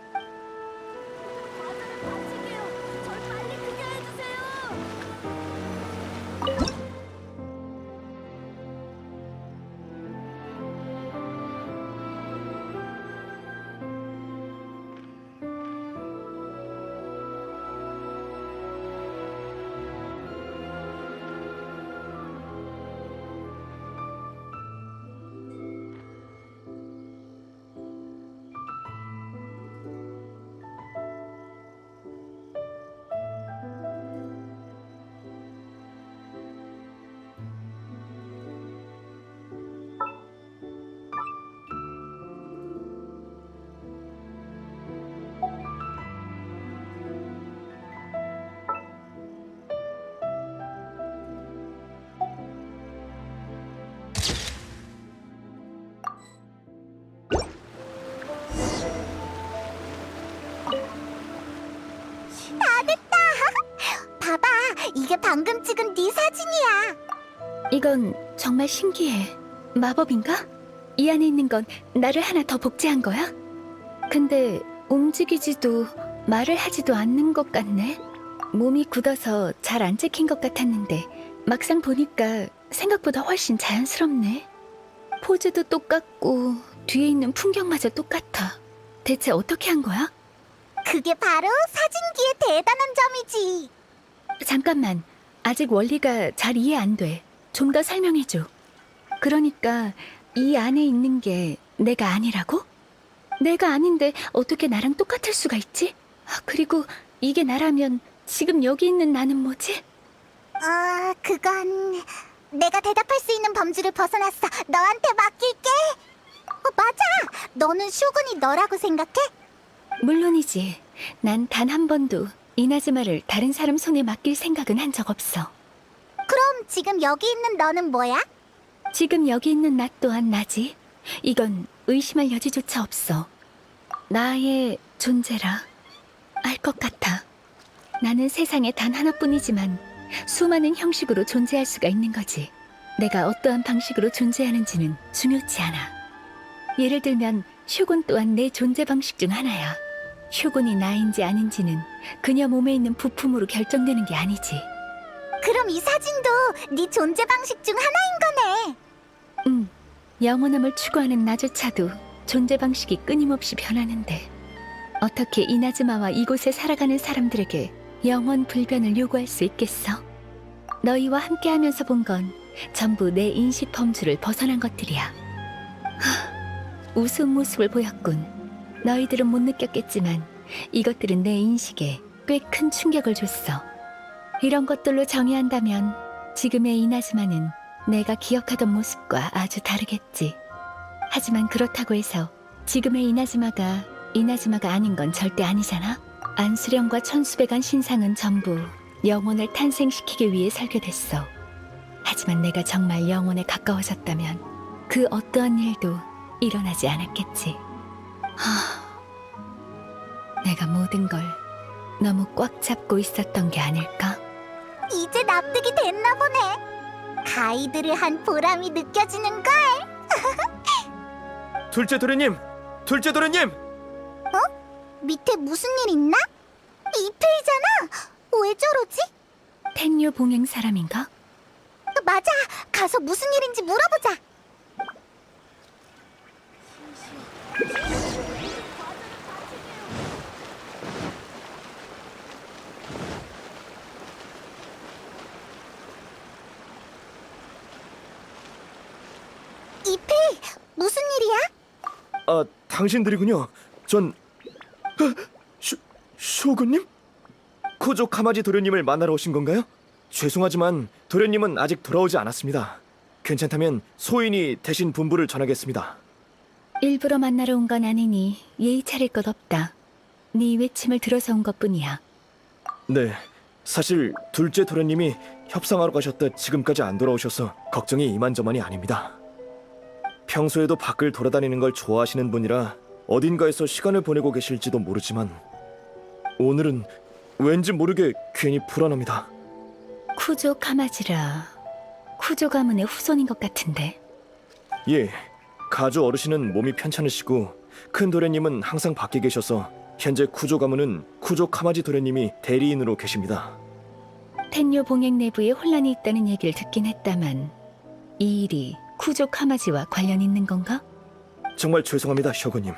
다 됐다. 봐봐, 이게 방금 찍은 네 사진이야. 이건 정말 신기해. 마법인가? 이 안에 있는 건 나를 하나 더 복제한 거야? 근데 움직이지도 말을 하지도 않는 것 같네. 몸이 굳어서 잘 안 찍힌 것 같았는데 막상 보니까 생각보다 훨씬 자연스럽네. 포즈도 똑같고 뒤에 있는 풍경마저 똑같아. 대체 어떻게 한 거야? 그게 바로 사진기의 대단한 점이지. 잠깐만, 아직 원리가 잘 이해 안 돼. 좀 더 설명해줘. 그러니까 이 안에 있는 게 내가 아니라고? 내가 아닌데 어떻게 나랑 똑같을 수가 있지? 그리고 이게 나라면 지금 여기 있는 나는 뭐지? 그건 내가 대답할 수 있는 범주를 벗어났어. 너한테 맡길게. 맞아. 너는 쇼군이 너라고 생각해? 물론이지. 난 단 한 번도 이나즈마를 다른 사람 손에 맡길 생각은 한 적 없어. 그럼 지금 여기 있는 너는 뭐야? 지금 여기 있는 나 또한 나지. 이건 의심할 여지조차 없어. 나의 존재라. 알 것 같아. 나는 세상에 단 하나뿐이지만 수많은 형식으로 존재할 수가 있는 거지. 내가 어떠한 방식으로 존재하는지는 중요치 않아. 예를 들면 쇼군 또한 내 존재 방식 중 하나야. 쇼군이 나인지 아닌지는 그녀 몸에 있는 부품으로 결정되는 게 아니지. 그럼 이 사진도 네 존재 방식 중 하나인 거네. 영원함을 추구하는 나조차도 존재 방식이 끊임없이 변하는데 어떻게 이나즈마와 이곳에 살아가는 사람들에게 영원 불변을 요구할 수 있겠어? 너희와 함께하면서 본 건 전부 내 인식 범주를 벗어난 것들이야. 우스운 모습을 보였군. 너희들은 못 느꼈겠지만 이것들은 내 인식에 꽤 큰 충격을 줬어. 이런 것들로 정의한다면 지금의 이나즈마는 내가 기억하던 모습과 아주 다르겠지. 하지만 그렇다고 해서 지금의 이나즈마가 아닌 건 절대 아니잖아. 안수령과 천수백안 신상은 전부 영혼을 탄생시키기 위해 설계됐어. 하지만 내가 정말 영혼에 가까워졌다면 그 어떠한 일도 일어나지 않았겠지. 내가 모든 걸 너무 꽉 잡고 있었던 게 아닐까? 이제 납득이 됐나 보네. 가이드를 한 보람이 느껴지는 걸. 둘째 도련님, 둘째 도련님. 밑에 무슨 일 있나? 이페이잖아. 왜 저러지? 텐류 봉행 사람인가? 맞아. 가서 무슨 일인지 물어보자. 이페이, 무슨 일이야? 아, 당신들이군요. 전 쇼군님? 쿠조 카마지 도련님을 만나러 오신 건가요? 죄송하지만 도련님은 아직 돌아오지 않았습니다. 괜찮다면 소인이 대신 분부를 전하겠습니다. 일부러 만나러 온 건 아니니 예의 차릴 것 없다. 네 외침을 들어서 온 것뿐이야. 네, 사실 둘째 도련님이 협상하러 가셨다 지금까지 안 돌아오셔서 걱정이 이만저만이 아닙니다. 평소에도 밖을 돌아다니는 걸 좋아하시는 분이라 어딘가에서 시간을 보내고 계실지도 모르지만 오늘은 왠지 모르게 괜히 불안합니다. 쿠조 카마지라. 쿠조 가문의 후손인 것 같은데. 예, 가주 어르신은 몸이 편찮으시고 큰 도련님은 항상 밖에 계셔서 현재 쿠조 가문은 쿠조 카마지 도련님이 대리인으로 계십니다. 텐요 봉행 내부에 혼란이 있다는 얘기를 듣긴 했다만 이 일이 쿠조 카마지와 관련 있는 건가? 정말 죄송합니다, 쇼군님.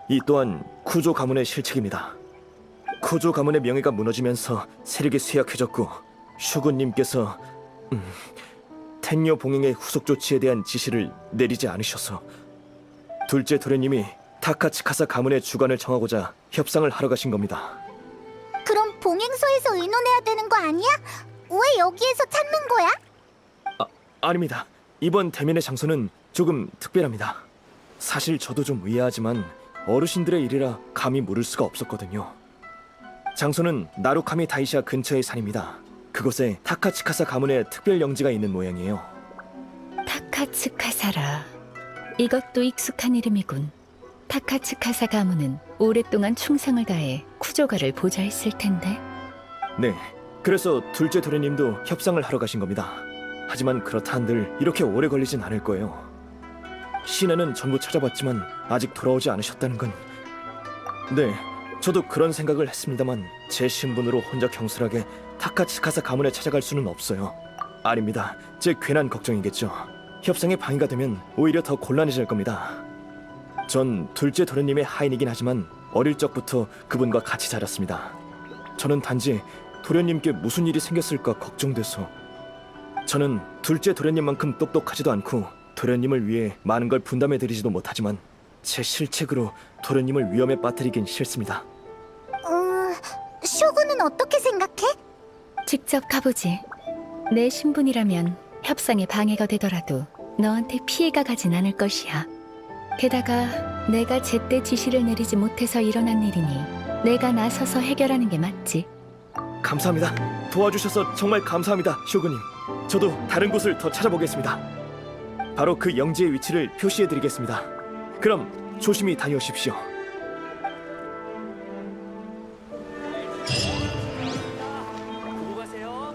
이 또한 쿠조 가문의 실책입니다. 쿠조 가문의 명예가 무너지면서 세력이 쇠약해졌고 쇼군님께서 텐요 봉행의 후속 조치에 대한 지시를 내리지 않으셔서 둘째 도련님이 타카츠카사 가문의 주관을 정하고자 협상을 하러 가신 겁니다. 그럼 봉행소에서 의논해야 되는 거 아니야? 왜 여기에서 찾는 거야? 아닙니다. 이번 대면의 장소는 조금 특별합니다. 사실 저도 좀 의아하지만 어르신들의 일이라 감히 물을 수가 없었거든요. 장소는 나루카미 다이시아 근처의 산입니다. 그곳에 타카츠카사 가문의 특별 영지가 있는 모양이에요. 타카츠카사라. 이것도 익숙한 이름이군. 타카츠카사 가문은 오랫동안 충성을 다해 쿠조가를 보좌했을 텐데. 네, 그래서 둘째 도련님도 협상을 하러 가신 겁니다. 하지만 그렇다 한들 이렇게 오래 걸리진 않을 거예요. 시내는 전부 찾아봤지만 아직 돌아오지 않으셨다는 건... 네, 저도 그런 생각을 했습니다만 제 신분으로 혼자 경솔하게 타카츠카사 가문에 찾아갈 수는 없어요. 아닙니다. 제 괜한 걱정이겠죠. 협상에 방해가 되면 오히려 더 곤란해질 겁니다. 전 둘째 도련님의 하인이긴 하지만 어릴 적부터 그분과 같이 자랐습니다. 저는 단지 도련님께 무슨 일이 생겼을까 걱정돼서. 저는 둘째 도련님만큼 똑똑하지도 않고 도련님을 위해 많은 걸 분담해드리지도 못하지만 제 실책으로 도련님을 위험에 빠뜨리긴 싫습니다. 쇼군은 어떻게 생각해? 직접 가보지. 내 신분이라면 협상에 방해가 되더라도 너한테 피해가 가진 않을 것이야. 게다가 내가 제때 지시를 내리지 못해서 일어난 일이니 내가 나서서 해결하는 게 맞지. 감사합니다. 도와주셔서 정말 감사합니다, 쇼군님. 저도 다른 곳을 더 찾아보겠습니다. 바로 그 영지의 위치를 표시해드리겠습니다. 그럼 조심히 다녀오십시오. 보고 가세요.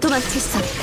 도망칠 수 없다.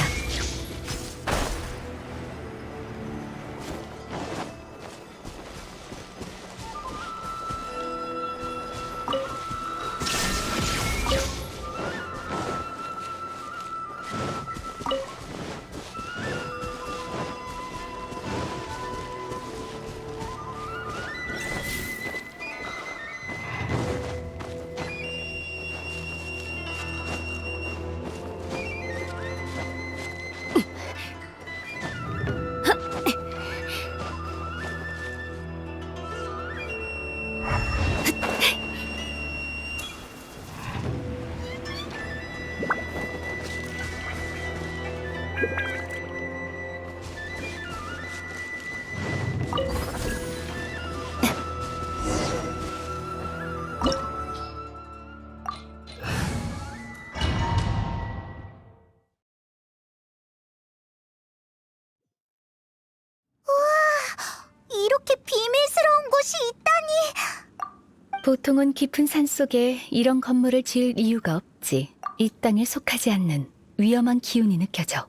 보통은 깊은 산 속에 이런 건물을 지을 이유가 없지. 이 땅에 속하지 않는 위험한 기운이 느껴져.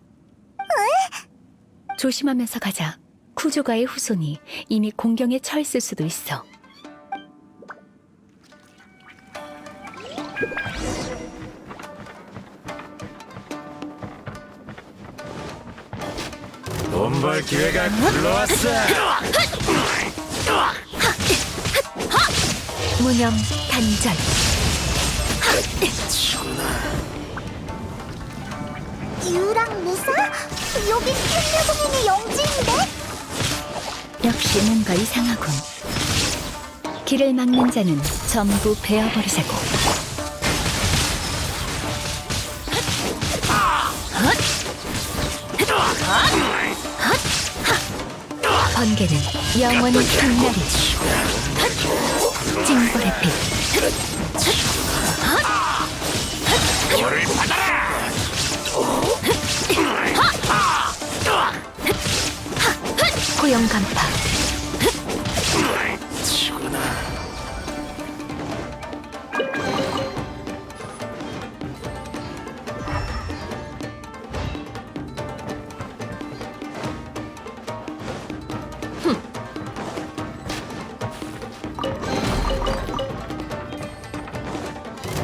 조심하면서 가자. 쿠조가의 후손이 이미 공경에 처했을 수도 있어. 돈 벌 기회가 굴러왔어. 무념 단절. 유랑 무사? 여기 캔류동인의 영지인데? 역시 뭔가 이상하군. 길을 막는 자는 전부 베어버리자고. 번개는 영원히 빛나리. 징벌의 빛. 고용 간파.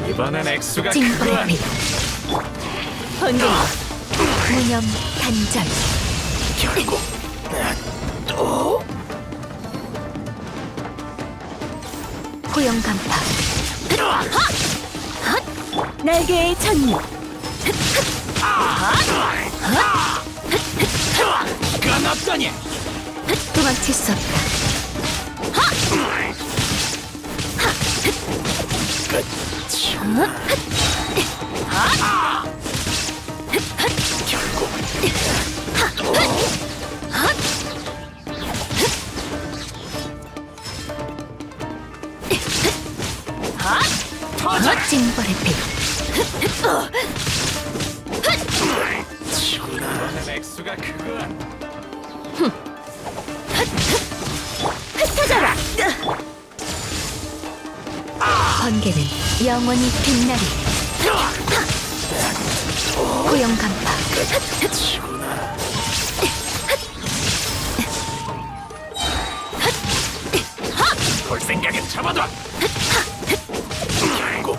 이번엔 액수가 징벌의 빛. 번개. 무념 단절. 결국 고용 간파. 날개의 전류. 끝났더니 도망칠 수 없다. 징벌의 빛. 이번엔 액수가 크군. 흩어져라. 번개는 영원히 빛나리. 고용 간파. 볼 생각엔 잡아둬. 결국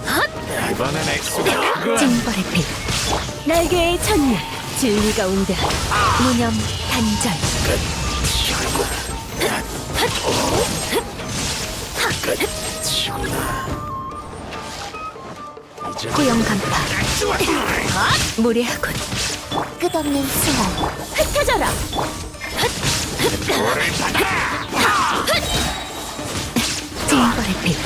이번엔 액수가 크군. 징벌의 빛. 날개의 전류. 진리가 온다. 무념 단절. 고용 간파. 무례하군. 끝없는 수만. 흩어져라. 징벌의 빛.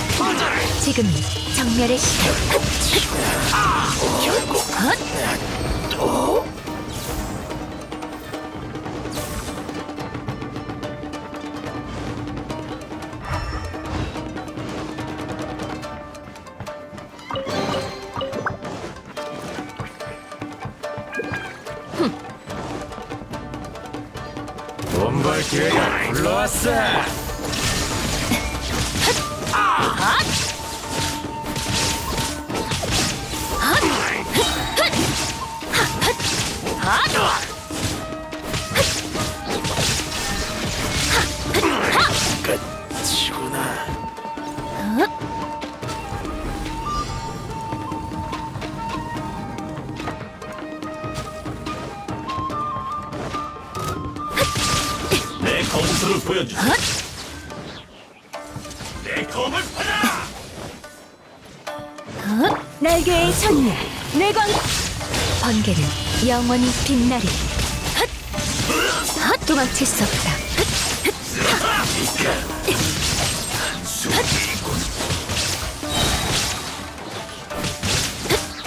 지금이 정멸의 시간. 돈 벌 기회가 굴러왔어. 끝이구나. 내 검수를 보여주지. 내 검을 받아. 날개의 전율. 내광. 번개는 영원히 빛나리. 도망칠 수 없다.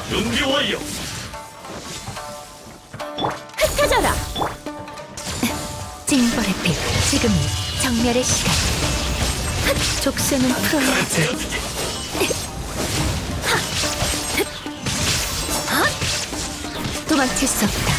준비 완료. 흩어져라. 징벌의 빛. 지금이 정멸의 시간. 족쇄는 풀어야지. 도망칠 수 없다.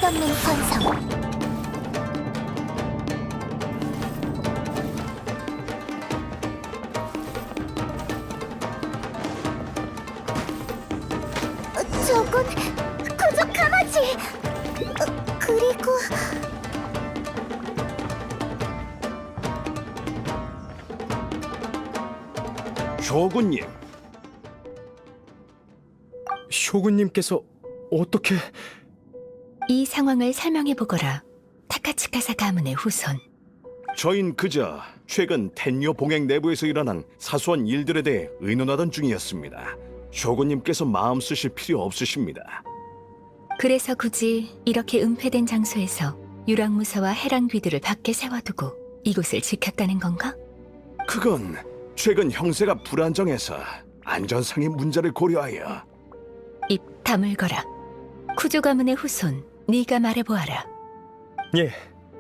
끝없는 환상. 저건 그저 강아지. 그리고 쇼군님, 쇼군님께서 어떻게... 이 상황을 설명해 보거라. 타카츠카사 가문의 후손. 저흰 그저 최근 텐요 봉행 내부에서 일어난 사소한 일들에 대해 의논하던 중이었습니다. 쇼군님께서 마음 쓰실 필요 없으십니다. 그래서 굳이 이렇게 은폐된 장소에서 유랑무사와 해랑귀들을 밖에 세워두고 이곳을 지켰다는 건가? 그건 최근 형세가 불안정해서 안전상의 문제를 고려하여. 입 다물거라. 쿠조 가문의 후손, 네가 말해보아라. 예,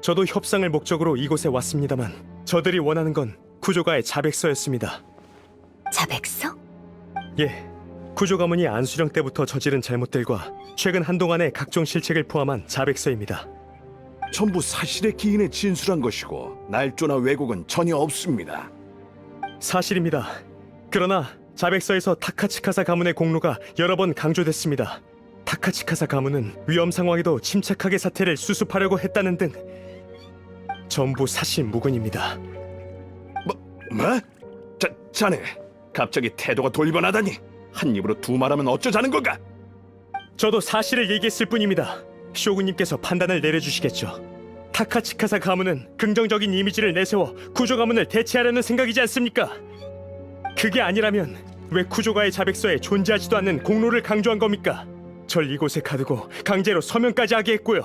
저도 협상을 목적으로 이곳에 왔습니다만 저들이 원하는 건 구조가의 자백서였습니다. 자백서? 예, 구조 가문이 안수령 때부터 저지른 잘못들과 최근 한동안의 각종 실책을 포함한 자백서입니다. 전부 사실의 기인에 진술한 것이고 날조나 왜곡은 전혀 없습니다. 사실입니다. 그러나 자백서에서 타카츠카사 가문의 공로가 여러 번 강조됐습니다. 타카츠카사 가문은 위험 상황에도 침착하게 사태를 수습하려고 했다는 등 전부 사실 무근입니다. 뭐? 자네 갑자기 태도가 돌변하다니. 한 입으로 두 말하면 어쩌자는 건가? 저도 사실을 얘기했을 뿐입니다. 쇼군님께서 판단을 내려주시겠죠. 타카츠카사 가문은 긍정적인 이미지를 내세워 구조 가문을 대체하려는 생각이지 않습니까? 그게 아니라면 왜 구조가의 자백서에 존재하지도 않는 공로를 강조한 겁니까? 절 이곳에 가두고 강제로 서명까지 하게 했고요.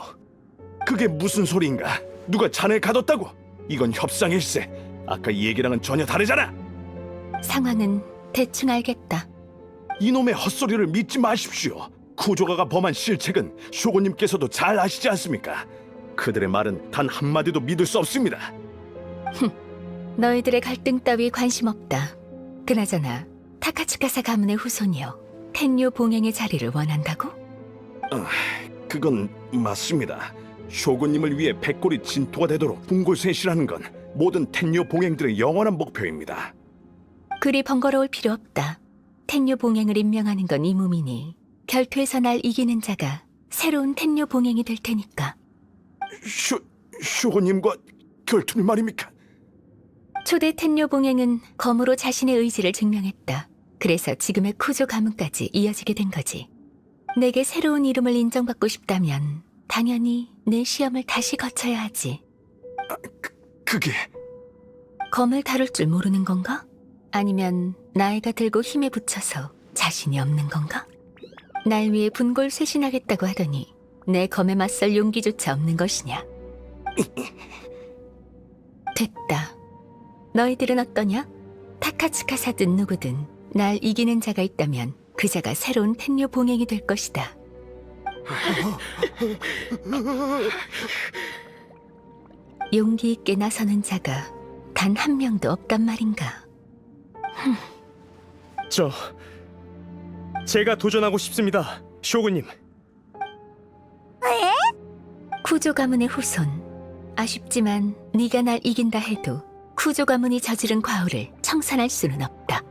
그게 무슨 소리인가? 누가 자네를 가뒀다고? 이건 협상일세. 아까 이 얘기랑은 전혀 다르잖아. 상황은 대충 알겠다. 이놈의 헛소리를 믿지 마십시오. 구조가가 범한 실책은 쇼고님께서도 잘 아시지 않습니까? 그들의 말은 단 한마디도 믿을 수 없습니다. 너희들의 갈등 따위 관심 없다. 그나저나 타카츠카사 가문의 후손이여 텐요 봉행의 자리를 원한다고? 그건 맞습니다. 쇼군님을 위해 백골이 진토가 되도록 분골쇄실하는 건 모든 텐요 봉행들의 영원한 목표입니다. 그리 번거로울 필요 없다. 텐요 봉행을 임명하는 건 이 몸이니 결투에서 날 이기는 자가 새로운 텐요 봉행이 될 테니까. 쇼군님과 결투를 말입니까? 초대 텐요 봉행은 검으로 자신의 의지를 증명했다. 그래서 지금의 쿠조 가문까지 이어지게 된 거지. 내게 새로운 이름을 인정받고 싶다면 당연히 내 시험을 다시 거쳐야 하지. 그게... 검을 다룰 줄 모르는 건가? 아니면 나이가 들고 힘에 부쳐서 자신이 없는 건가? 날 위해 분골 쇄신하겠다고 하더니 내 검에 맞설 용기조차 없는 것이냐? 됐다. 너희들은 어떠냐? 타카츠카사든 누구든 날 이기는 자가 있다면 그 자가 새로운 텐요 봉행이 될 것이다. 용기 있게 나서는 자가 단 한 명도 없단 말인가? 제가 도전하고 싶습니다, 쇼군님. 쿠조 가문의 후손. 아쉽지만 네가 날 이긴다 해도 쿠조 가문이 저지른 과오를 청산할 수는 없다.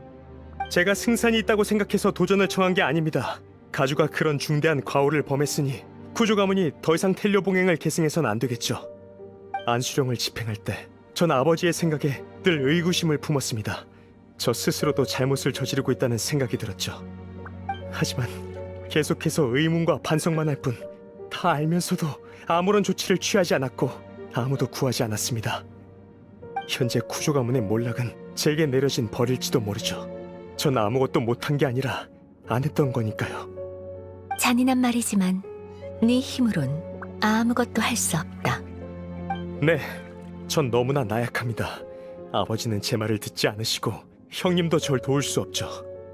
제가 승산이 있다고 생각해서 도전을 청한 게 아닙니다. 가주가 그런 중대한 과오를 범했으니 구조 가문이 더 이상 텔료 봉행을 계승해선 안 되겠죠. 안수령을 집행할 때 전 아버지의 생각에 늘 의구심을 품었습니다. 저 스스로도 잘못을 저지르고 있다는 생각이 들었죠. 하지만 계속해서 의문과 반성만 할 뿐, 다 알면서도 아무런 조치를 취하지 않았고 아무도 구하지 않았습니다. 현재 구조 가문의 몰락은 제게 내려진 벌일지도 모르죠. 전 아무것도 못한 게 아니라 안 했던 거니까요. 잔인한 말이지만 네 힘으론 아무것도 할 수 없다. 네, 전 너무나 나약합니다. 아버지는 제 말을 듣지 않으시고 형님도 절 도울 수 없죠.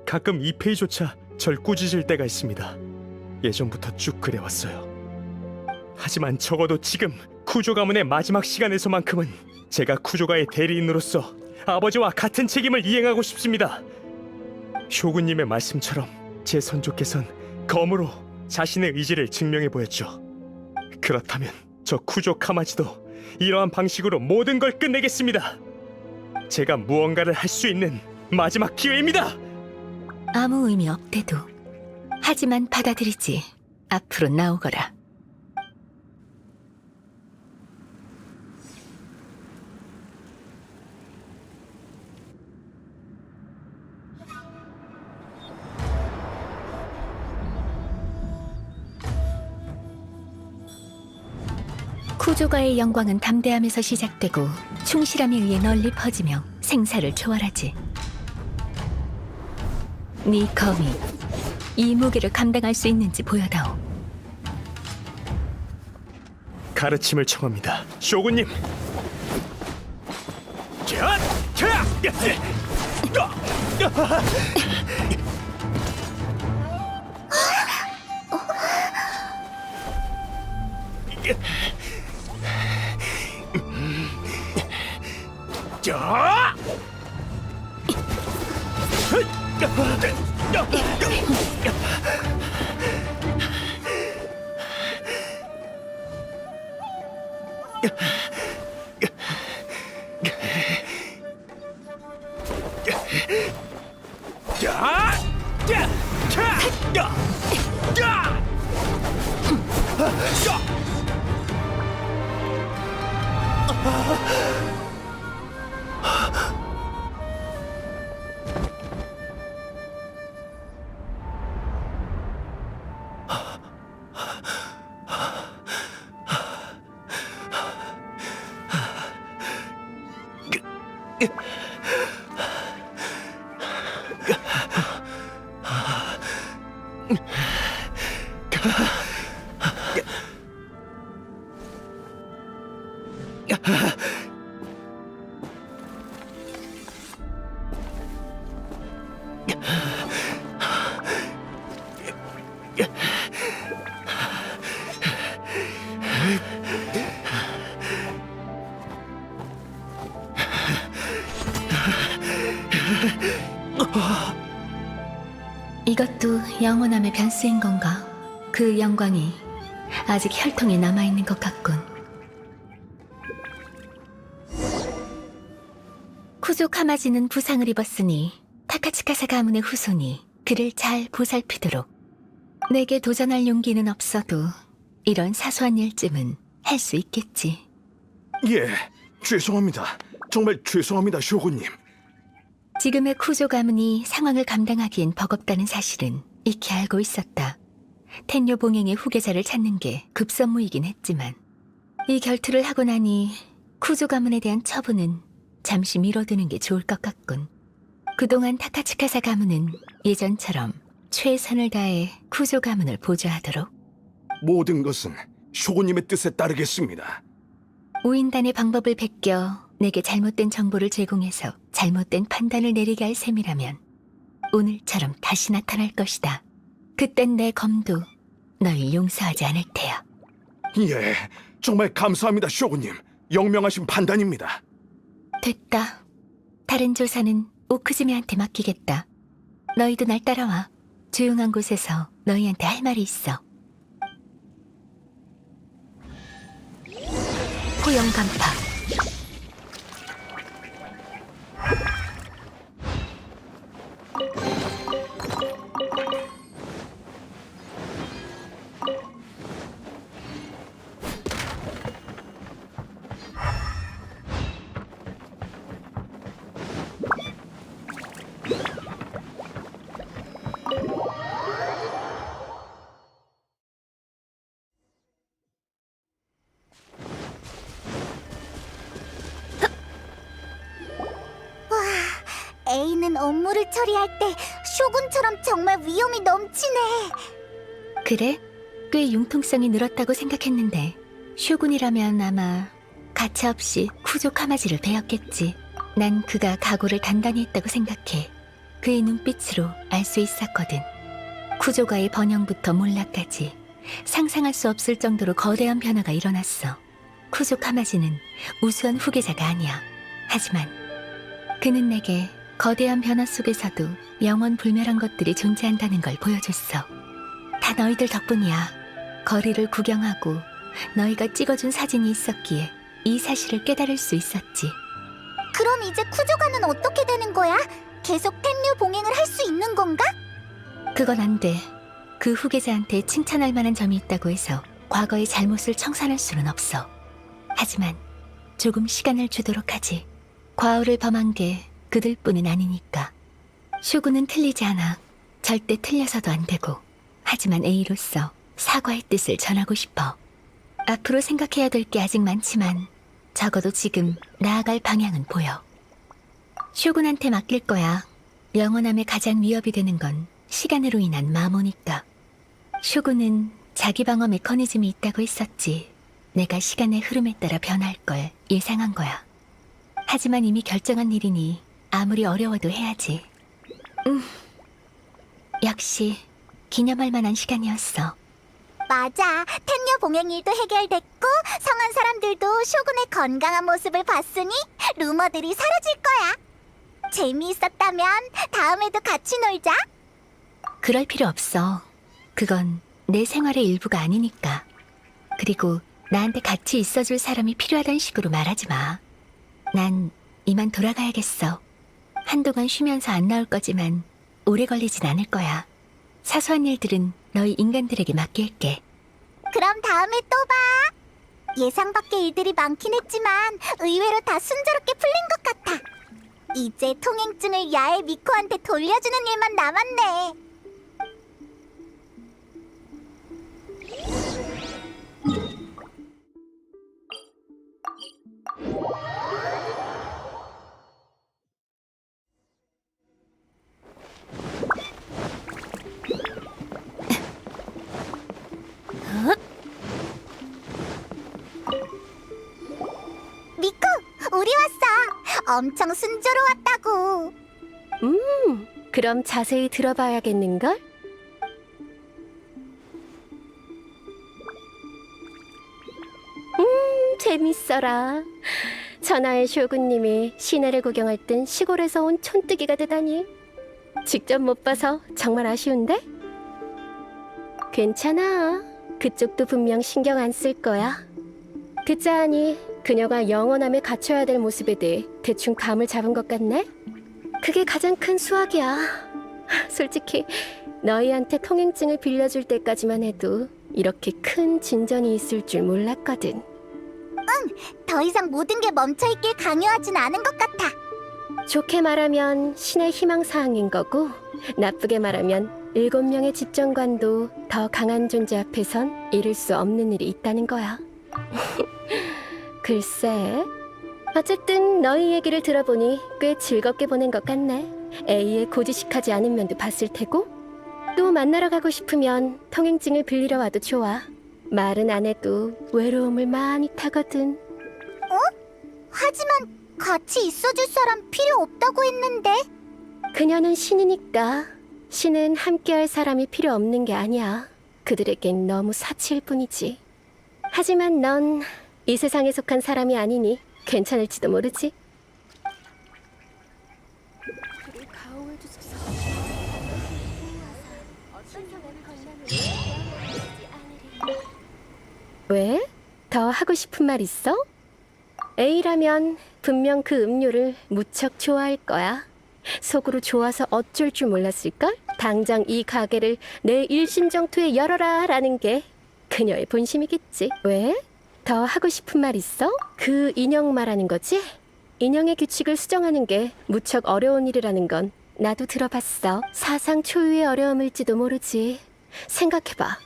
가끔 이페이조차 절 꾸짖을 때가 있습니다. 예전부터 쭉 그래왔어요. 하지만 적어도 지금 쿠조 가문의 마지막 시간에서만큼은 제가 쿠조가의 대리인으로서 아버지와 같은 책임을 이행하고 싶습니다. 쇼군님의 말씀처럼 제 선조께선 검으로 자신의 의지를 증명해 보였죠. 그렇다면 저 쿠조 카마지도 이러한 방식으로 모든 걸 끝내겠습니다. 제가 무언가를 할 수 있는 마지막 기회입니다. 아무 의미 없대도. 하지만 받아들이지. 앞으로 나오거라. 쿠조가의 영광은 담대함에서 시작되고 충실함에 의해 널리 퍼지며 생사를 초월하지. 네 검이 이 무게를 감당할 수 있는지 보여다오. 가르침을 청합니다, 쇼군님. 이것도 영원함의 변수인 건가? 그 영광이 아직 혈통에 남아있는 것 같군. 쿠조 카마지는 부상을 입었으니 타카츠카사 가문의 후손이 그를 잘 보살피도록. 내게 도전할 용기는 없어도 이런 사소한 일쯤은 할 수 있겠지. 예, 죄송합니다. 정말 죄송합니다, 쇼군님. 지금의 쿠조 가문이 상황을 감당하기엔 버겁다는 사실은 익히 알고 있었다. 텐요 봉행의 후계자를 찾는 게 급선무이긴 했지만 이 결투를 하고 나니 쿠조 가문에 대한 처분은 잠시 미뤄두는 게 좋을 것 같군. 그동안 타카츠카사 가문은 예전처럼 최선을 다해 쿠조 가문을 보좌하도록. 모든 것은 쇼군님의 뜻에 따르겠습니다. 우인단의 방법을 베껴 내게 잘못된 정보를 제공해서 잘못된 판단을 내리게 할 셈이라면 오늘처럼 다시 나타날 것이다. 그땐 내 검도 널 용서하지 않을 테야. 예, 정말 감사합니다, 쇼군님. 영명하신 판단입니다. 됐다. 다른 조사는 오크즈메한테 맡기겠다. 너희도 날 따라와. 조용한 곳에서 너희한테 할 말이 있어. 포영 간파. 에이는 업무를 처리할 때 쇼군처럼 정말 위험이 넘치네. 그래? 꽤 융통성이 늘었다고 생각했는데 쇼군이라면 아마 가차없이 쿠조 카마지를 베었겠지. 난 그가 각오를 단단히 했다고 생각해. 그의 눈빛으로 알 수 있었거든. 쿠조가의 번영부터 몰락까지 상상할 수 없을 정도로 거대한 변화가 일어났어. 쿠조 카마지는 우수한 후계자가 아니야. 하지만 그는 내게 거대한 변화 속에서도 영원 불멸한 것들이 존재한다는 걸 보여줬어. 다 너희들 덕분이야. 거리를 구경하고 너희가 찍어준 사진이 있었기에 이 사실을 깨달을 수 있었지. 그럼 이제 쿠조가는 어떻게 되는 거야? 계속 텐류 봉행을 할 수 있는 건가? 그건 안 돼. 그 후계자한테 칭찬할 만한 점이 있다고 해서 과거의 잘못을 청산할 수는 없어. 하지만 조금 시간을 주도록 하지. 과오를 범한 게 그들뿐은 아니니까. 쇼군은 틀리지 않아. 절대 틀려서도 안 되고. 하지만 A로서 사과의 뜻을 전하고 싶어. 앞으로 생각해야 될 게 아직 많지만 적어도 지금 나아갈 방향은 보여. 쇼군한테 맡길 거야. 영원함에 가장 위협이 되는 건 시간으로 인한 마모니까. 쇼군은 자기 방어 메커니즘이 있다고 했었지. 내가 시간의 흐름에 따라 변할 걸 예상한 거야. 하지만 이미 결정한 일이니 아무리 어려워도 해야지. 역시 기념할 만한 시간이었어. 맞아. 텐류 봉행 일도 해결됐고 성한 사람들도 쇼군의 건강한 모습을 봤으니 루머들이 사라질 거야. 재미있었다면 다음에도 같이 놀자. 그럴 필요 없어. 그건 내 생활의 일부가 아니니까. 그리고 나한테 같이 있어줄 사람이 필요하단 식으로 말하지 마. 난 이만 돌아가야겠어. 한동안 쉬면서 안 나올 거지만 오래 걸리진 않을 거야. 사소한 일들은 너희 인간들에게 맡길게. 그럼 다음에 또 봐. 예상 밖의 일들이 많긴 했지만 의외로 다 순조롭게 풀린 것 같아. 이제 통행증을 야에 미코한테 돌려주는 일만 남았네. 미코, 우리 왔어. 엄청 순조로웠다고. 그럼 자세히 들어봐야겠는걸? 재밌어라. 천하의 쇼군님이 시내를 구경할 땐 시골에서 온 촌뜨기가 되다니. 직접 못 봐서 정말 아쉬운데? 괜찮아. 그쪽도 분명 신경 안 쓸 거야. 그자하니 그녀가 영원함에 갇혀야 될 모습에 대해 대충 감을 잡은 것 같네? 그게 가장 큰 수확이야. 솔직히 너희한테 통행증을 빌려줄 때까지만 해도 이렇게 큰 진전이 있을 줄 몰랐거든. 더 이상 모든 게 멈춰있길 강요하진 않은 것 같아. 좋게 말하면 신의 희망사항인 거고, 나쁘게 말하면 7명의 집정관도 더 강한 존재 앞에선 이룰 수 없는 일이 있다는 거야. 글쎄, 어쨌든 너희 얘기를 들어보니 꽤 즐겁게 보낸 것 같네. A의 고지식하지 않은 면도 봤을 테고, 또 만나러 가고 싶으면 통행증을 빌리러 와도 좋아. 말은 안 해도 외로움을 많이 타거든. 하지만 같이 있어줄 사람 필요 없다고 했는데. 그녀는 신이니까. 신은 함께할 사람이 필요 없는 게 아니야. 그들에겐 너무 사치일 뿐이지. 하지만 넌 이 세상에 속한 사람이 아니니 괜찮을지도 모르지. 왜? 더 하고 싶은 말 있어? A라면 분명 그 음료를 무척 좋아할 거야. 속으로 좋아서 어쩔 줄 몰랐을걸? 당장 이 가게를 내 일심정토에 열어라 라는 게 그녀의 본심이겠지. 왜? 더 하고 싶은 말 있어? 그 인형 말하는 거지? 인형의 규칙을 수정하는 게 무척 어려운 일이라는 건 나도 들어봤어. 사상 초유의 어려움일지도 모르지. 생각해봐.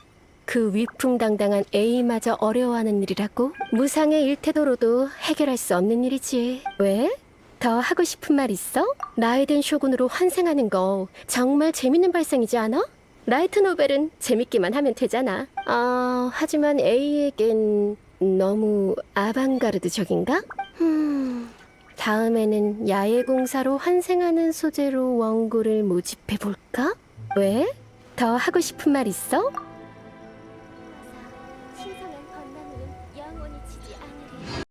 그 위풍당당한 A마저 어려워하는 일이라고? 무상의 일태도로도 해결할 수 없는 일이지. 왜? 더 하고 싶은 말 있어? 라이덴 쇼군으로 환생하는 거 정말 재밌는 발상이지 않아? 라이트 노벨은 재밌기만 하면 되잖아. 하지만 A에겐 너무 아방가르드적인가? 다음에는 야외공사로 환생하는 소재로 원고를 모집해볼까? 왜? 더 하고 싶은 말 있어?